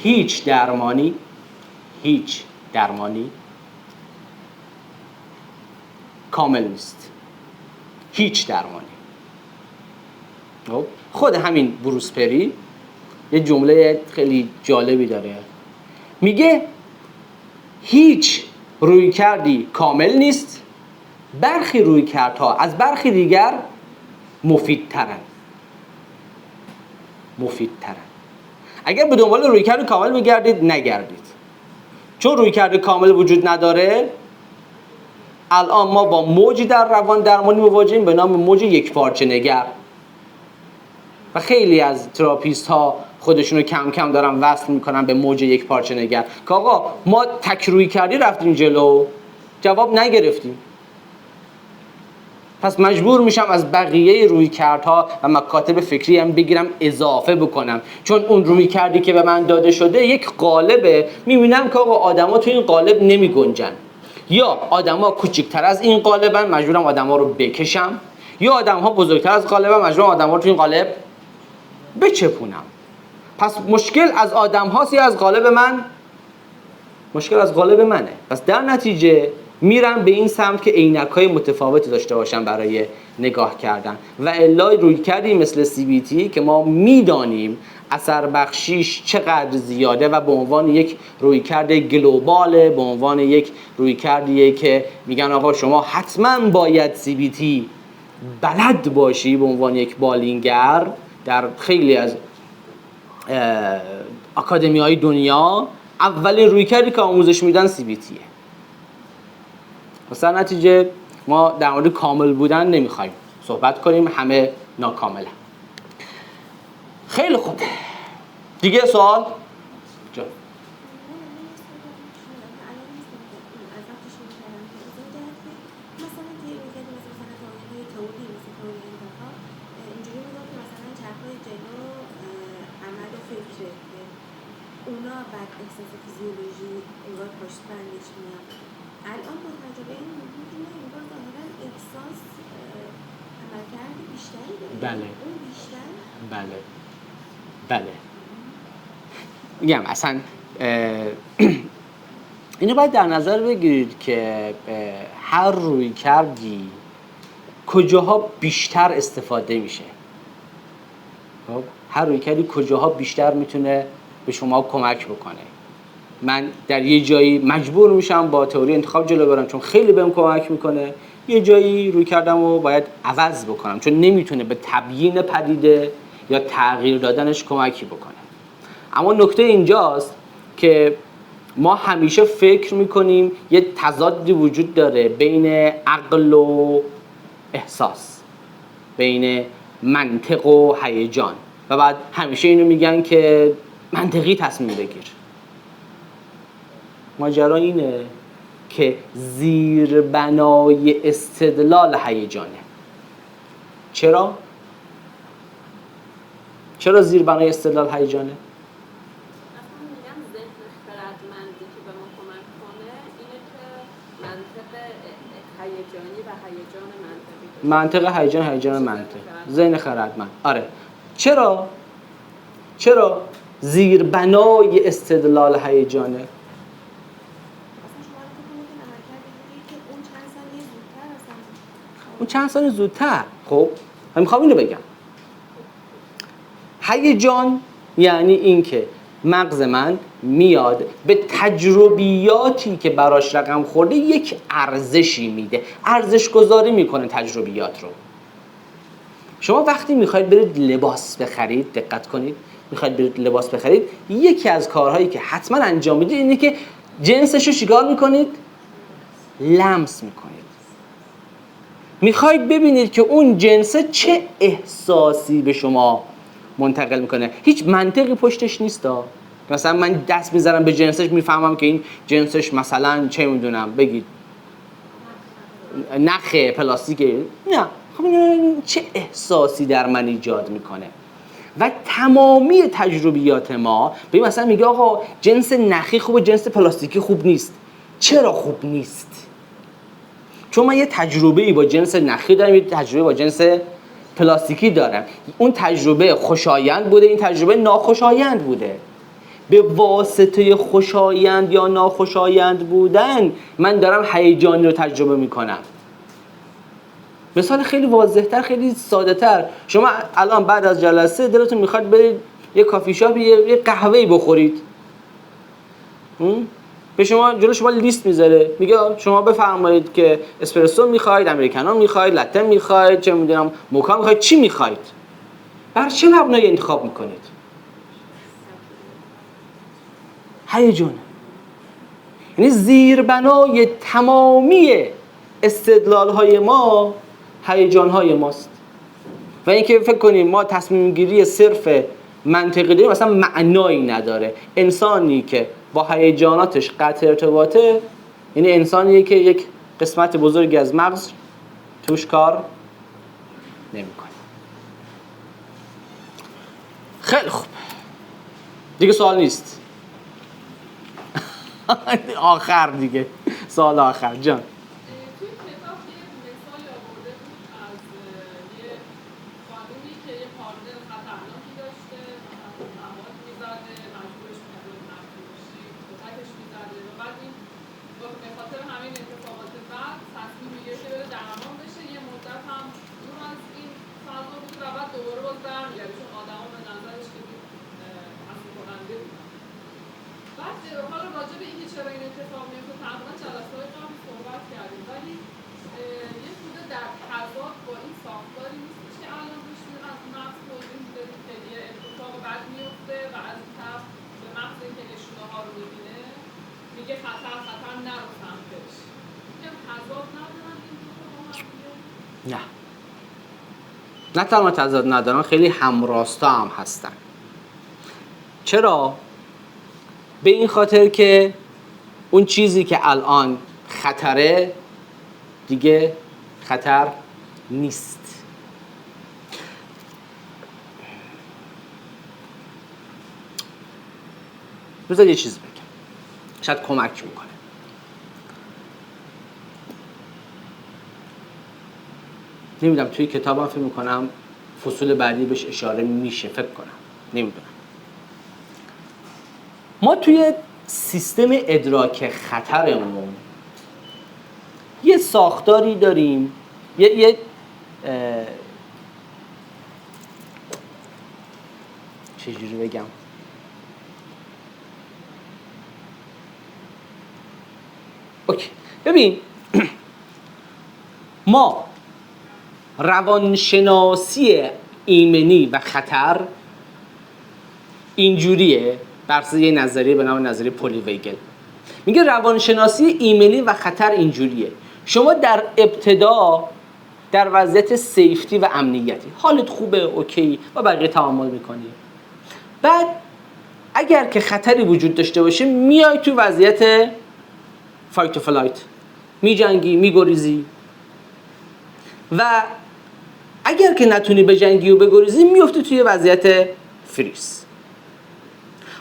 هیچ درمانی کامل نیست. هیچ درمانی. خود همین بروس پری یه جمله خیلی جالبی داره، میگه هیچ رویکردی کامل نیست، برخی رویکردها از برخی دیگر مفیدترن. اگر به دنبال رویکرد کامل بگردید نگردید، چون رویکرد کامل وجود نداره. الان ما با موجی در روان درمانی مواجهیم به نام موج یکپارچه نگر و خیلی از تراپیست ها خودشونو کم کم دارن وصل میکنن به موج یکپارچه نگر که آقا ما تک رویکردی رفتیم جلو، جواب نگرفتیم. پس مجبور میشم از بقیه رویکردها و مکاتب فکری هم بگیرم اضافه بکنم، چون اون رویکردی که به من داده شده یک قالبه. میبینم که آقا آدما تو این قالب نمیگنجن، یا آدما کوچکتر از این قالبن مجبورم آدما رو بکشم، یا آدم‌ها بزرگتر از قالبن مجبورم آدما رو تو این قالب بچپونم. پس مشکل از آدم هاست یا از قالب من؟ مشکل از قالب منه. پس در نتیجه میرم به این سمت که عینک‌های متفاوتی داشته باشم برای نگاه کردن و الا روی کردی مثل CBT که ما میدانیم اثر بخشیش چقدر زیاده و به عنوان یک رویکرد گلوباله، به عنوان یک رویکردیه که میگن آقا شما حتما باید CBT بلد باشی به عنوان یک بالینگر. در خیلی از اکادمی‌های دنیا اولین رویکردی که آموزش میدن CBTه. مثلا نتیجه ما در مورد کامل بودن نمیخوایم صحبت کنیم، همه ناکاملن. خیلی خوب، دیگه سوال؟ جا.
اونا بعد احساس فیزیولوژی انگار پشت بندش میاد. الان با تجربه این می‌بینیم انگار ظاهراً احساس عملکرد بیشتری داره.
بله.
اون بیشتر.
بله. میگم اصلا اینو باید در نظر بگیرید که هر روی کردی کجاها بیشتر استفاده میشه. خب هر روی کردی کجاها بیشتر میتونه به شما کمک بکنه. من در یه جایی مجبور میشم با تئوری انتخاب جلو برم چون خیلی بهم کمک میکنه، یه جایی روی کردم و باید عوض بکنم چون نمیتونه به تبیین پدیده یا تغییر دادنش کمکی بکنه. اما نکته اینجاست که ما همیشه فکر میکنیم یه تضادی وجود داره بین عقل و احساس، بین منطق و هیجان، و بعد همیشه اینو میگن که منطقی تصمیم بگیر. ماجرا اینه که زیربنای استدلال هیجانه. چرا زیربنای استدلال هیجانه؟
خردمندی که به ما کمک کنه اینه که منطق هیجانی و هیجان منطقی
منطق هیجان منطق، ذهن خردمند. آره. چرا زیربنای استدلال هیجانه؟
اصلا شما رو بکنید عملکرد دیگه که اون چند ثانیه زودتر
خب من میخوام اینو بگم. هیجان یعنی این که مغز من میاد به تجربیاتی که براش رقم خورده یک ارزشی میده، ارزش گذاری میکنه تجربیات رو. شما وقتی میخواید برید لباس بخرید، دقت کنید، میخواید برید لباس بخرید، یکی از کارهایی که حتما انجام میدید اینه که جنسش رو چیکار میکنید؟ لمس میکنید. میخواید ببینید که اون جنس چه احساسی به شما منتقل میکنه. هیچ منطقی پشتش نیستا. مثلا من دست میذارم به جنسش میفهمم که این جنسش مثلا چه میدونم بگید نخ پلاستیکه، نه. خب این چه احساسی در من ایجاد میکنه. و تمامی تجربیات ما به مثلا میگه آقا جنس نخی خوبه، جنس پلاستیکی خوب نیست. چرا خوب نیست؟ چون من یه تجربه‌ای با جنس نخی دارم، یه تجربه با جنس پلاستیکی دارم. اون تجربه خوشایند بوده، این تجربه ناخوشایند بوده. به واسطه خوشایند یا ناخوشایند بودن من دارم هیجانی رو تجربه میکنم. مثال خیلی واضح‌تر، خیلی ساده‌تر، شما الان بعد از جلسه دلتون میخواد برید یه کافی شاپ یه قهوه‌ای بخورید. به شما جلو شما لیست میذاره، میگه شما بفرمایید که اسپرسو میخواید، امریکانو میخواید، لته میخواید، چه میدونم موکا میخواید، چی میخواید؟ بر چه مبنایی انتخاب میکنید؟ هیجان. یعنی زیربنای تمامی استدلال‌های ما هیجان‌های ماست. و اینکه فکر کنیم ما تصمیم گیری صرف منطقی داریم مثلا معنایی نداره. انسانی که با هیجاناتش قطع ارتباطه یعنی انسانیه که یک قسمت بزرگی از مغز توش کار نمیکنه. خیلی خوب، دیگه سوال نیست. آخر دیگه، سوال آخر جان.
توی کتاب یه مثال آورده بود از یه خانومی که یه پارتنر خطرناکی داشته، مواد میزده، مجبورش می‌کرده مفروشی، کتکش میزده و بعد این به خاطر همین اتفاقات بعد تصمیم میگیره که بره درمان بشه. یه مدت هم دور از این فضا بود و بعد دوباره باز برمیگرده چون آدما به نظرش که حسین کننده بود. بعد حالا راجع به اینکه چرا این اتفاق میفته تقریبا جلسه‌های قبل صحبت کردیم، ولی یه خورده در تضاد با این ساختاری نیستش که الان داشتیم از مغز توضیح می‌دادیم که یه اتفاق بد میفته و از این طرف به محض اینکه نشونه ها رو می‌بینه میگه خطر نرو سمتش. میگم تضاد ندارن این دو تا با هم دیگه؟
نه، نه تنها تضاد ندارن، خیلی همراستا هم هستن. چرا؟ به این خاطر که اون چیزی که الان خطره دیگه خطر نیست. بذار یه چیز بگم شاید کمک میکنه. نمیدونم توی کتابم فکر میکنم فصول بعدی بهش اشاره میشه، فکر کنم، نمیدونم. ما توی سیستم ادراک خطرمون یه ساختاری داریم، چجوری بگم، اوکی. ببین ما روانشناسی ایمنی و خطر اینجوریه، بر اساس یه نظریه به نام نظریه پولی ویگل. میگه روانشناسی ایمنی و خطر اینجوریه: شما در ابتدا در وضعیت سیفتی و امنیتی، حالت خوبه، اوکی، با بقیه تعامل میکنی. بعد اگر که خطری وجود داشته باشه میای تو وضعیت فایت و فلایت، میجنگی، میگریزی. و اگر که نتونی بجنگی و بگریزی میفتی توی وضعیت فریز.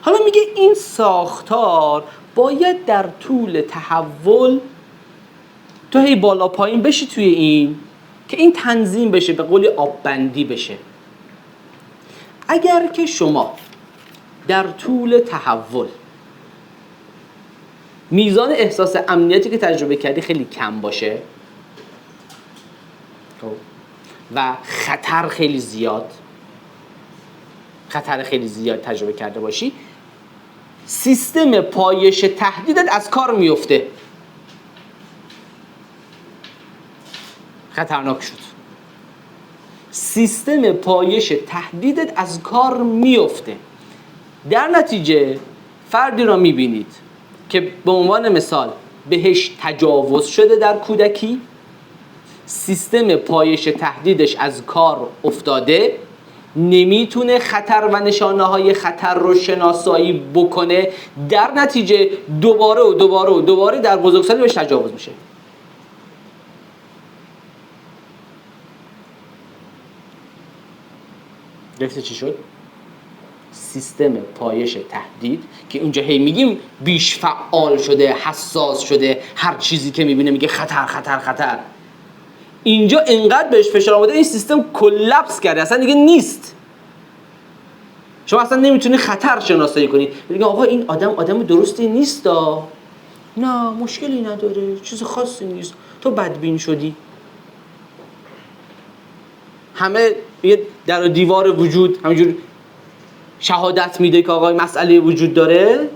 حالا میگه این ساختار باید در طول تحول تو هی بالا پایین بشی توی این که این تنظیم بشه، به قولی آب بندی بشه. اگر که شما در طول تحول میزان احساس امنیتی که تجربه کردی خیلی کم باشه و خطر خیلی زیاد تجربه کرده باشی، سیستم پایش تهدیدت از کار میفته. خطرناک شد. سیستم پایش تهدیدت از کار میفته. در نتیجه فردی را میبینید که به عنوان مثال بهش تجاوز شده در کودکی، سیستم پایش تهدیدش از کار افتاده، نمیتونه خطر و نشانه های خطر رو شناسایی بکنه، در نتیجه دوباره در بزرگسالی بهش تجاوز میشه. گرفتی چی شد؟ سیستم پایش تهدید که اینجا هی میگیم بیش فعال شده، حساس شده، هر چیزی که میبینه میگه خطر. اینجا انقدر بهش فشار آمده این سیستم کلاپس کرده، اصلا دیگه نیست. شما اصلا نمیتونی خطر شناسایی کنی. میگه آقا این آدم درستی نیست. نه مشکلی نداره، چیز خاصی نیست، تو بدبین شدی. همه یه در و دیوار وجود همینجور شهادت میده که آقای مسئله وجود داره،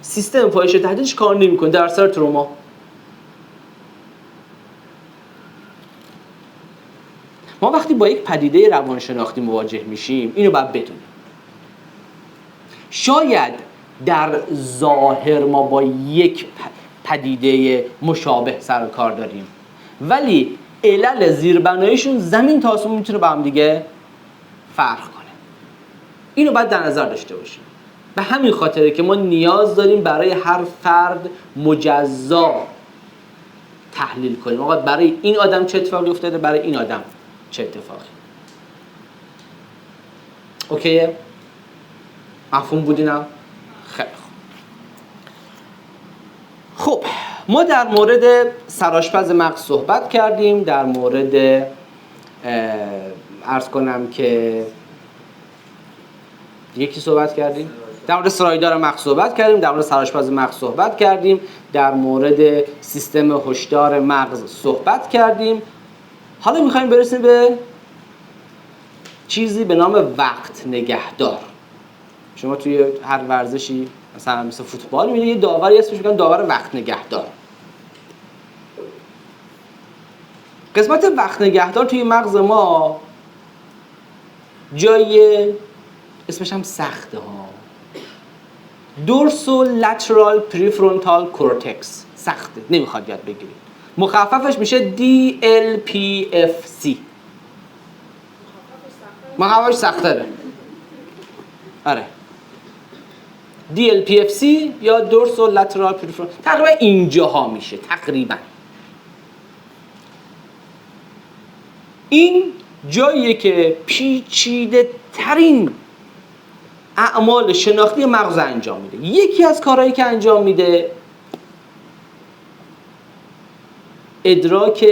سیستم پایش تهدیدش کار نمیکنه در اثر تروما. ما وقتی با یک پدیده روانشناختی مواجه میشیم اینو باید بدونیم. شاید در ظاهر ما با یک پدیده مشابه سر و کار داریم، ولی علل زیربناییشون زمین تا آسمون میتونه با هم دیگه فرق کنه. اینو باید در نظر داشته باشیم. به همین خاطره که ما نیاز داریم برای هر فرد مجزا تحلیل کنیم آقا برای این آدم چه اتفاقی افتاده، برای این آدم چه اتفاقی. اوکیه؟ مفهوم بودینم؟ خیلی خوب. ما در مورد سرآشپز مغز صحبت کردیم، در مورد عرض کنم که یکی صحبت کردیم، در مورد سرایدار مغز صحبت کردیم، در مورد سرآشپز مغز صحبت کردیم، در مورد سیستم هشدار مغز صحبت کردیم. حالا میخوایم برسیم به چیزی به نام وقت نگهدار. شما توی هر ورزشی مثلا مثل فوتبال میبینید یه داوری اسمش میگن داور وقت نگهدار. قسمت وقت نگهدار توی مغز ما جای اسمش هم سخته ها، دورسولاترال پریفرونتال کورتکس، سخته نمیخواد یاد بگیرید. مخففش میشه DLPFC. مخففش سختره. آره DLPFC یا دورسولاترال پریفرونتال، تقریبا اینجاها میشه تقریبا. این جاییه که پیچیده ترین اعمال شناختی مغز انجام میده. یکی از کارهایی که انجام میده ادراک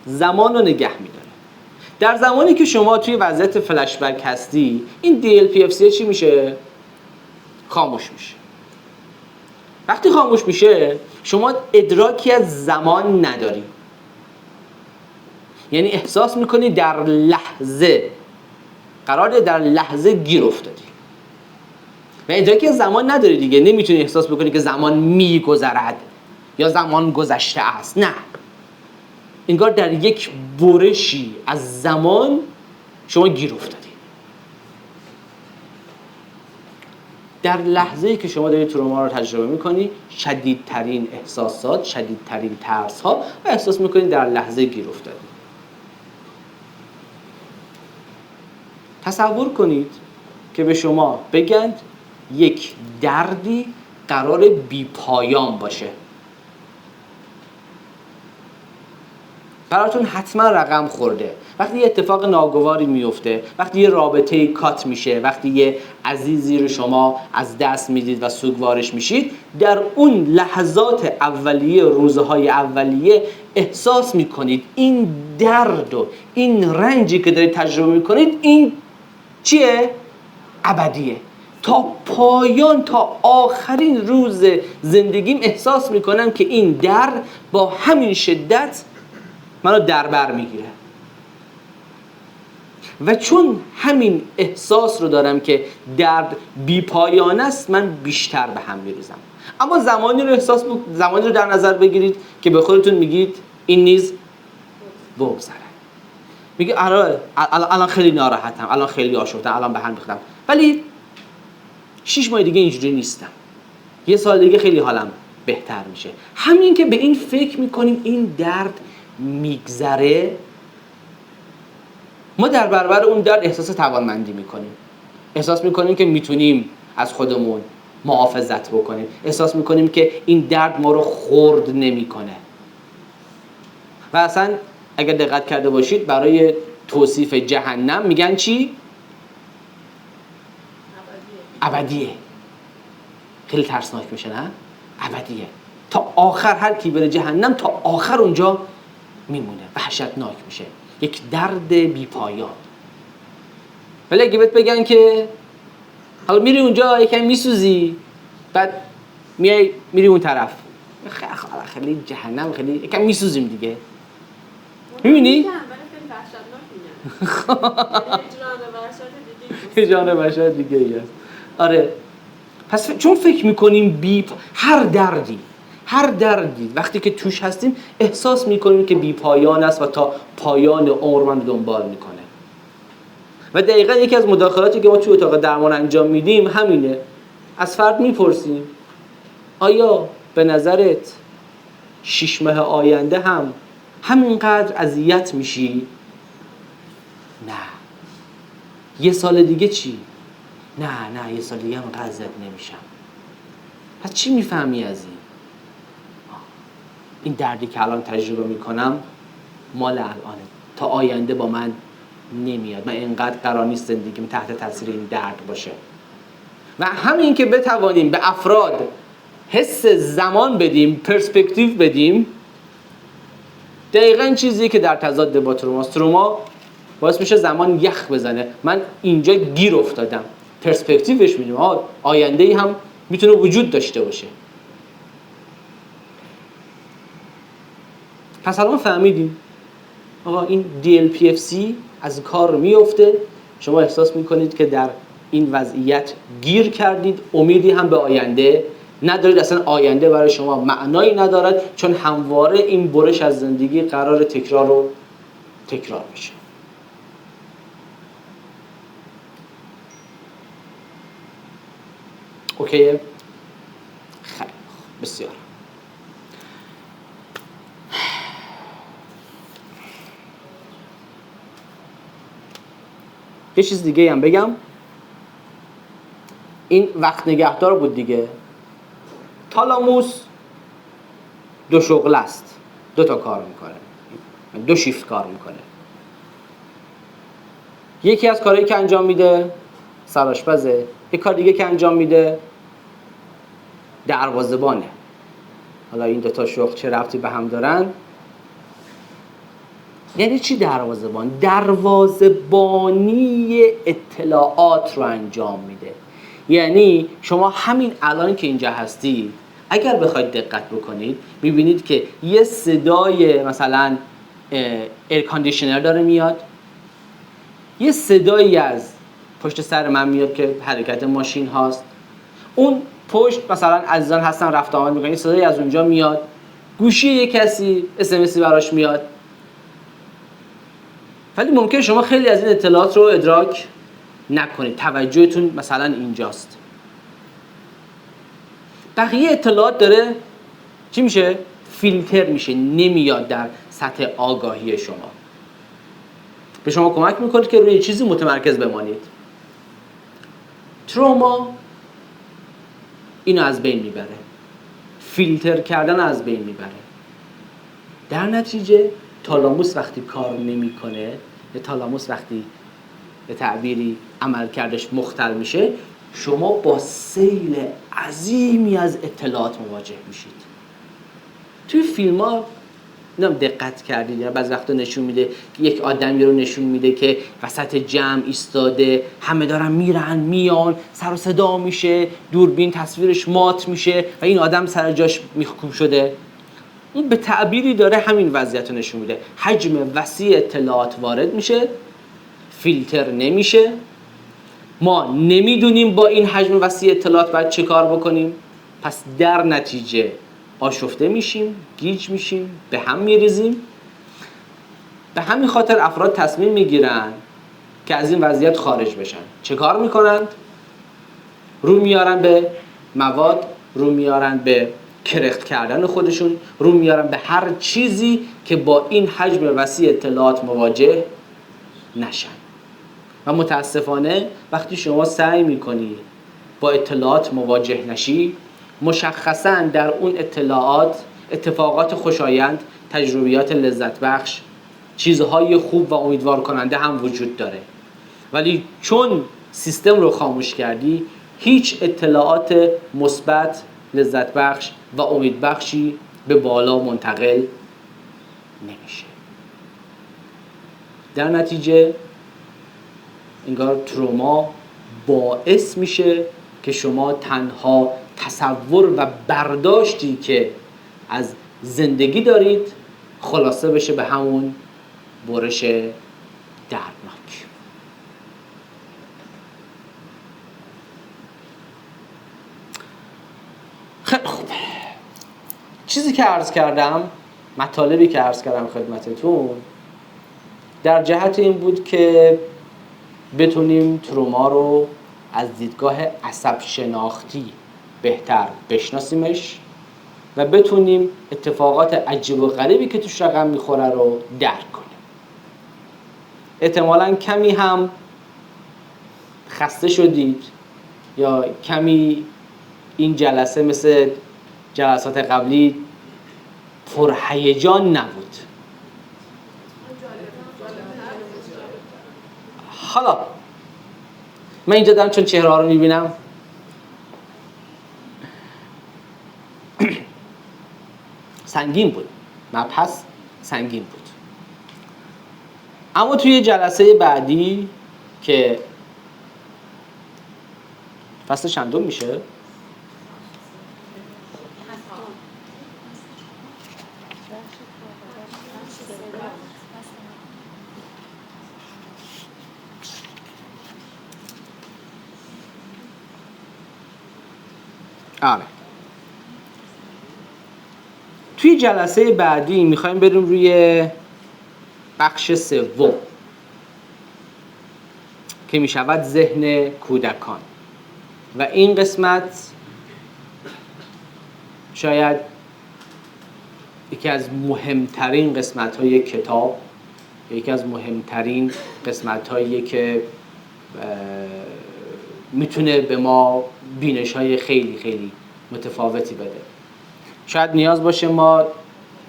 زمان رو نگه میداره. در زمانی که شما توی وضعیت فلش بک هستی این DLPFC چی میشه؟ خاموش میشه. وقتی خاموش میشه شما ادراکی از زمان نداری، یعنی احساس میکنی در لحظه قراره در لحظه گیر افتادی و ادراکی از زمان نداری دیگه. نمیتونی احساس بکنی که زمان میگذرد یا زمان گذشته است، نه، انگار در یک برشی از زمان شما گیر افتادی. در لحظه‌ای که شما داری تروما رو تجربه میکنی شدیدترین احساسات، شدیدترین ترس ها و احساس میکنی در لحظه گیر افتادی. تصور کنید که به شما بگند یک دردی قرار بی پایان باشه. براتون حتما رقم خورده. وقتی یه اتفاق ناگواری میفته، وقتی یه رابطه کات میشه، وقتی یه عزیزی رو شما از دست میدید و سوگوارش میشید، در اون لحظات اولیه، روزهای اولیه احساس میکنید این درد و این رنجی که دارید تجربه میکنید این چیه؟ ابدیه. تا پایان، تا آخرین روز زندگیم احساس میکنم که این درد با همین شدت منو در بر میگیره و چون همین احساس رو دارم که درد بی پایان است من بیشتر به هم میریزم. اما زمانی رو در نظر بگیرید که به خودتون میگید این نیز بگذره. میگه الان خیلی ناراحتم، الان خیلی آشفتم، الان به هم ریختم، ولی 6 ماه دیگه اینجوری نیستم، 1 سال دیگه خیلی حالم بهتر میشه. همین که به این فکر میکنیم این درد میگذره، ما در برابر اون درد احساس توانمندی میکنیم. احساس میکنیم که میتونیم از خودمون محافظت بکنیم. احساس میکنیم که این درد ما رو خرد نمیکنه. و اصلا اگر دقت کرده باشید برای توصیف جهنم میگن چی؟ ابدیه. خیلی ترسناک میشه نه؟ ابدیه. تا آخر هر کی بره جهنم تا آخر اونجا میمونه، وحشتناک میشه، یک درد بی پایان. ولی اگه بهت بگن که حالا میری اونجا یکم میسوزی، بعد میری اون طرف، خیلی جهنم، خیلی یکم میسوزیم دیگه، میبینی؟ جان وحشت دیگه ای است. آره، پس چون فکر میکنیم هر دردی وقتی که توش هستیم احساس میکنیم که بی پایان است و تا پایان عمر من دنبال میکنه. و دقیقا یکی از مداخلاتی که ما توی اتاق درمان انجام میدیم همینه. از فرد میپرسیم آیا به نظرت 6 ماه آینده هم همینقدر اذیت میشی؟ نه. 1 سال دیگه چی؟ نه 1 سال دیگه هم اذیت نمیشم. پس چی میفهمی از این؟ این دردی که الان تجربه میکنم مال الانه، تا آینده با من نمیاد، من اینقدر قرار نیست زندگیم تحت تاثیر این درد باشه. و همین که بتوانیم به افراد حس زمان بدیم، پرسپکتیو بدیم، دقیقاً چیزی که در تضاد با تروماست. تروما باعث میشه زمان یخ بزنه، من اینجا گیر افتادم، پرسپکتیوش میدیم، آینده‌ای هم میتونه وجود داشته باشه. پس الان فهمیدیم آقا این DLPFC از کار میفته، شما احساس میکنید که در این وضعیت گیر کردید، امیدی هم به آینده ندارید، اصلا آینده برای شما معنایی ندارد، چون همواره این برش از زندگی قرار تکرار بشه. اوکیه؟ خیلی بسیار. یه چیز دیگه هم بگم، این وقت نگهدار بود دیگه. تالاموس دو شغل است، 2 تا کار میکنه، 2 شیفت کار میکنه. یکی از کارهایی که انجام میده سرآشپزه، یک کار دیگه که انجام میده دروازه‌بانه. حالا این 2 تا شغل چه ربطی به هم دارن؟ یعنی چی دروازه‌بان؟ دروازه‌بانی اطلاعات رو انجام میده. یعنی شما همین الان که اینجا هستید، اگر بخواید دقت بکنید میبینید که یه صدای مثلا ایر کاندیشنر داره میاد، یه صدایی از پشت سر من میاد که حرکت ماشین هاست، اون پشت مثلا عزیزان هستن رفت آمد میکنن، یه صدایی از اونجا میاد، گوشی یه کسی اسمسی براش میاد. ولی ممکنه شما خیلی از این اطلاعات رو ادراک نکنید، توجهتون مثلا اینجاست. بقیه اطلاعات داره چی میشه؟ فیلتر میشه، نمیاد در سطح آگاهی شما. به شما کمک میکنه که روی چیزی متمرکز بمانید. تروما اینو از بین میبره، فیلتر کردن از بین میبره. در نتیجه تالاموس وقتی کار نمیکنه، یا تالاموس وقتی به تعبیری عمل کردش مختل میشه، شما با سیل عظیمی از اطلاعات مواجه میشید. توی فیلم ها دقت کردید یا بعضی وقتا نشون میده که یک آدمی رو نشون میده که وسط جمع ایستاده، همه دارن میرن میان، سر و صدا میشه، دوربین تصویرش مات میشه و این آدم سر جاش میخکوب شده. این به تعبیری داره همین وضعیت رو نشون میده. حجم وسیع اطلاعات وارد میشه، فیلتر نمیشه، ما نمیدونیم با این حجم وسیع اطلاعات باید چه کار بکنیم، پس در نتیجه آشفته میشیم، گیج میشیم، به هم میریزیم. به همین خاطر افراد تصمیم میگیرن که از این وضعیت خارج بشن. چه کار میکنند؟ رو میارن به مواد، رو میارن به کرخت کردن خودشون، رو میارن به هر چیزی که با این حجم وسیع اطلاعات مواجه نشن. و متاسفانه وقتی شما سعی میکنی با اطلاعات مواجه نشی، مشخصاً در اون اطلاعات اتفاقات خوشایند، تجربیات لذت بخش، چیزهای خوب و امیدوار کننده هم وجود داره. ولی چون سیستم رو خاموش کردی، هیچ اطلاعات مثبت، لذت بخش و امید بخشی به بالا منتقل نمیشه. در نتیجه انگار تروما باعث میشه که شما تنها تصور و برداشتی که از زندگی دارید خلاصه بشه به همون برش دردناک. خیلی خوب. چیزی که عرض کردم، مطالبی که عرض کردم خدمتتون، در جهت این بود که بتونیم تروما رو از دیدگاه عصب شناختی بهتر بشناسیمش و بتونیم اتفاقات عجیب و غریبی که توش رقم میخوره رو درک کنیم. احتمالاً کمی هم خسته شدید یا کمی این جلسه مثل جلسات قبلی پرهیجان نبود. حالا من اینجا دارم چون چهره ها رو میبینم سنگین بود، مبحث سنگین بود. اما توی جلسه بعدی که فصل چندم میشه؟ آره. توی جلسه بعدی میخوایم بریم روی بخش سوم که میشود ذهن کودکان و این قسمت شاید یکی از مهمترین قسمت‌های کتاب، یکی از مهمترین قسمت‌هایی که میتونه به ما بینش‌های خیلی خیلی متفاوتی بده. شاید نیاز باشه ما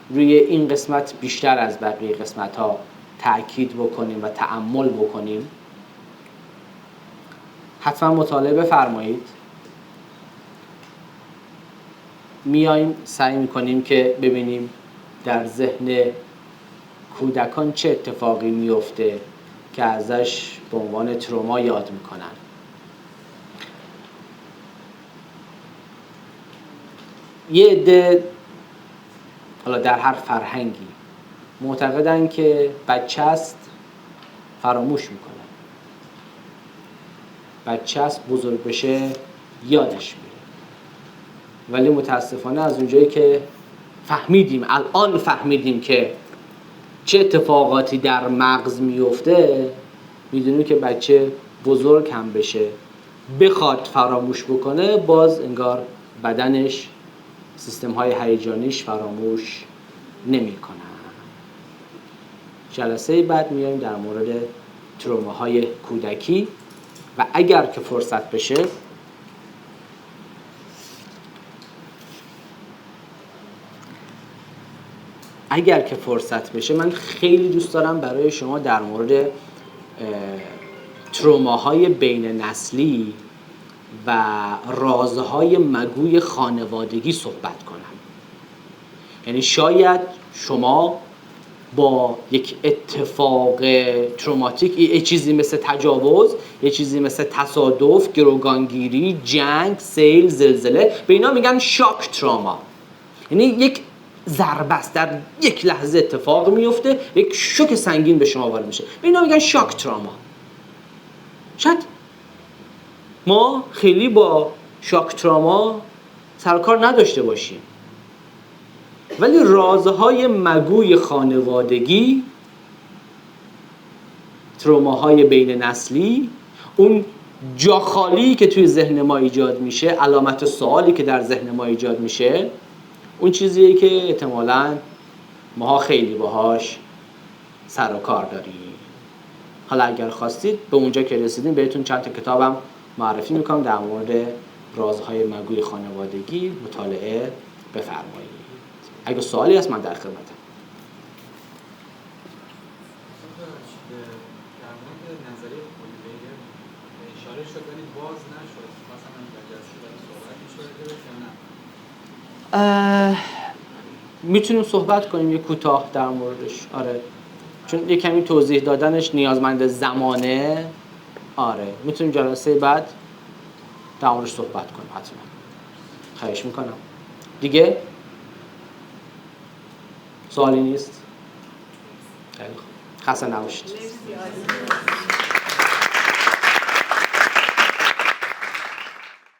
روی این قسمت بیشتر از بقیه قسمت‌ها تأکید بکنیم و تأمل بکنیم. حتما مطالعه بفرمایید. میایم سعی میکنیم که ببینیم در ذهن کودکان چه اتفاقی میفته که ازش به عنوان تروما یاد میکنن. یه عده حالا در هر فرهنگی معتقدن که بچه است فراموش میکنه، بچه است بزرگ بشه یادش میره. ولی متاسفانه از اونجایی که الان فهمیدیم که چه اتفاقاتی در مغز میفته، میدونیم که بچه بزرگ هم بشه بخواد فراموش بکنه، باز انگار بدنش، سیستم‌های هیجانیش فراموش نمی‌کنه. جلسه بعد میایم در مورد تروماهای کودکی و اگر که فرصت بشه من خیلی دوست دارم برای شما در مورد تروماهای بین نسلی و رازهای مگوی خانوادگی صحبت کنم. یعنی شاید شما با یک اتفاق تروماتیک، یه چیزی مثل تجاوز، یه چیزی مثل تصادف، گروگانگیری، جنگ، سیل، زلزله، به اینا میگن شاک تروما. یعنی یک ضربه است، در یک لحظه اتفاق میفته، یک شوک سنگین به شما وارد میشه، به اینا میگن شاک تروما. شاید ما خیلی با شاک تروما سرکار نداشته باشیم، ولی رازهای مگوی خانوادگی، تروماهای بین نسلی، اون جاخالی که توی ذهن ما ایجاد میشه، علامت سوالی که در ذهن ما ایجاد میشه، اون چیزیه که احتمالاً ماها خیلی باهاش سر و کار داریم. حالا اگر خواستید به اونجا که رسیدیم بهتون چند تا کتابم معرفی میکنم در مورد رازهای مگوی خانوادگی، مطالعه بفرمایید. اگه سوالی هست من در خدمتم.
در مورد نظریه پلی‌بیگر اشاره شد ولی باز نشد. مثلا در جلسه بعد صحبت می‌شه یا نه؟
میتونیم صحبت کنیم یه کوتاه در موردش. آره. چون یه کمی توضیح دادنش نیازمند زمانه. آره. میتونیم جلسه بعد در موردش صحبت کنیم حتما. خواهش میکنم. دیگه سوالی نیست؟ خیلی خوب. خسته نباشید.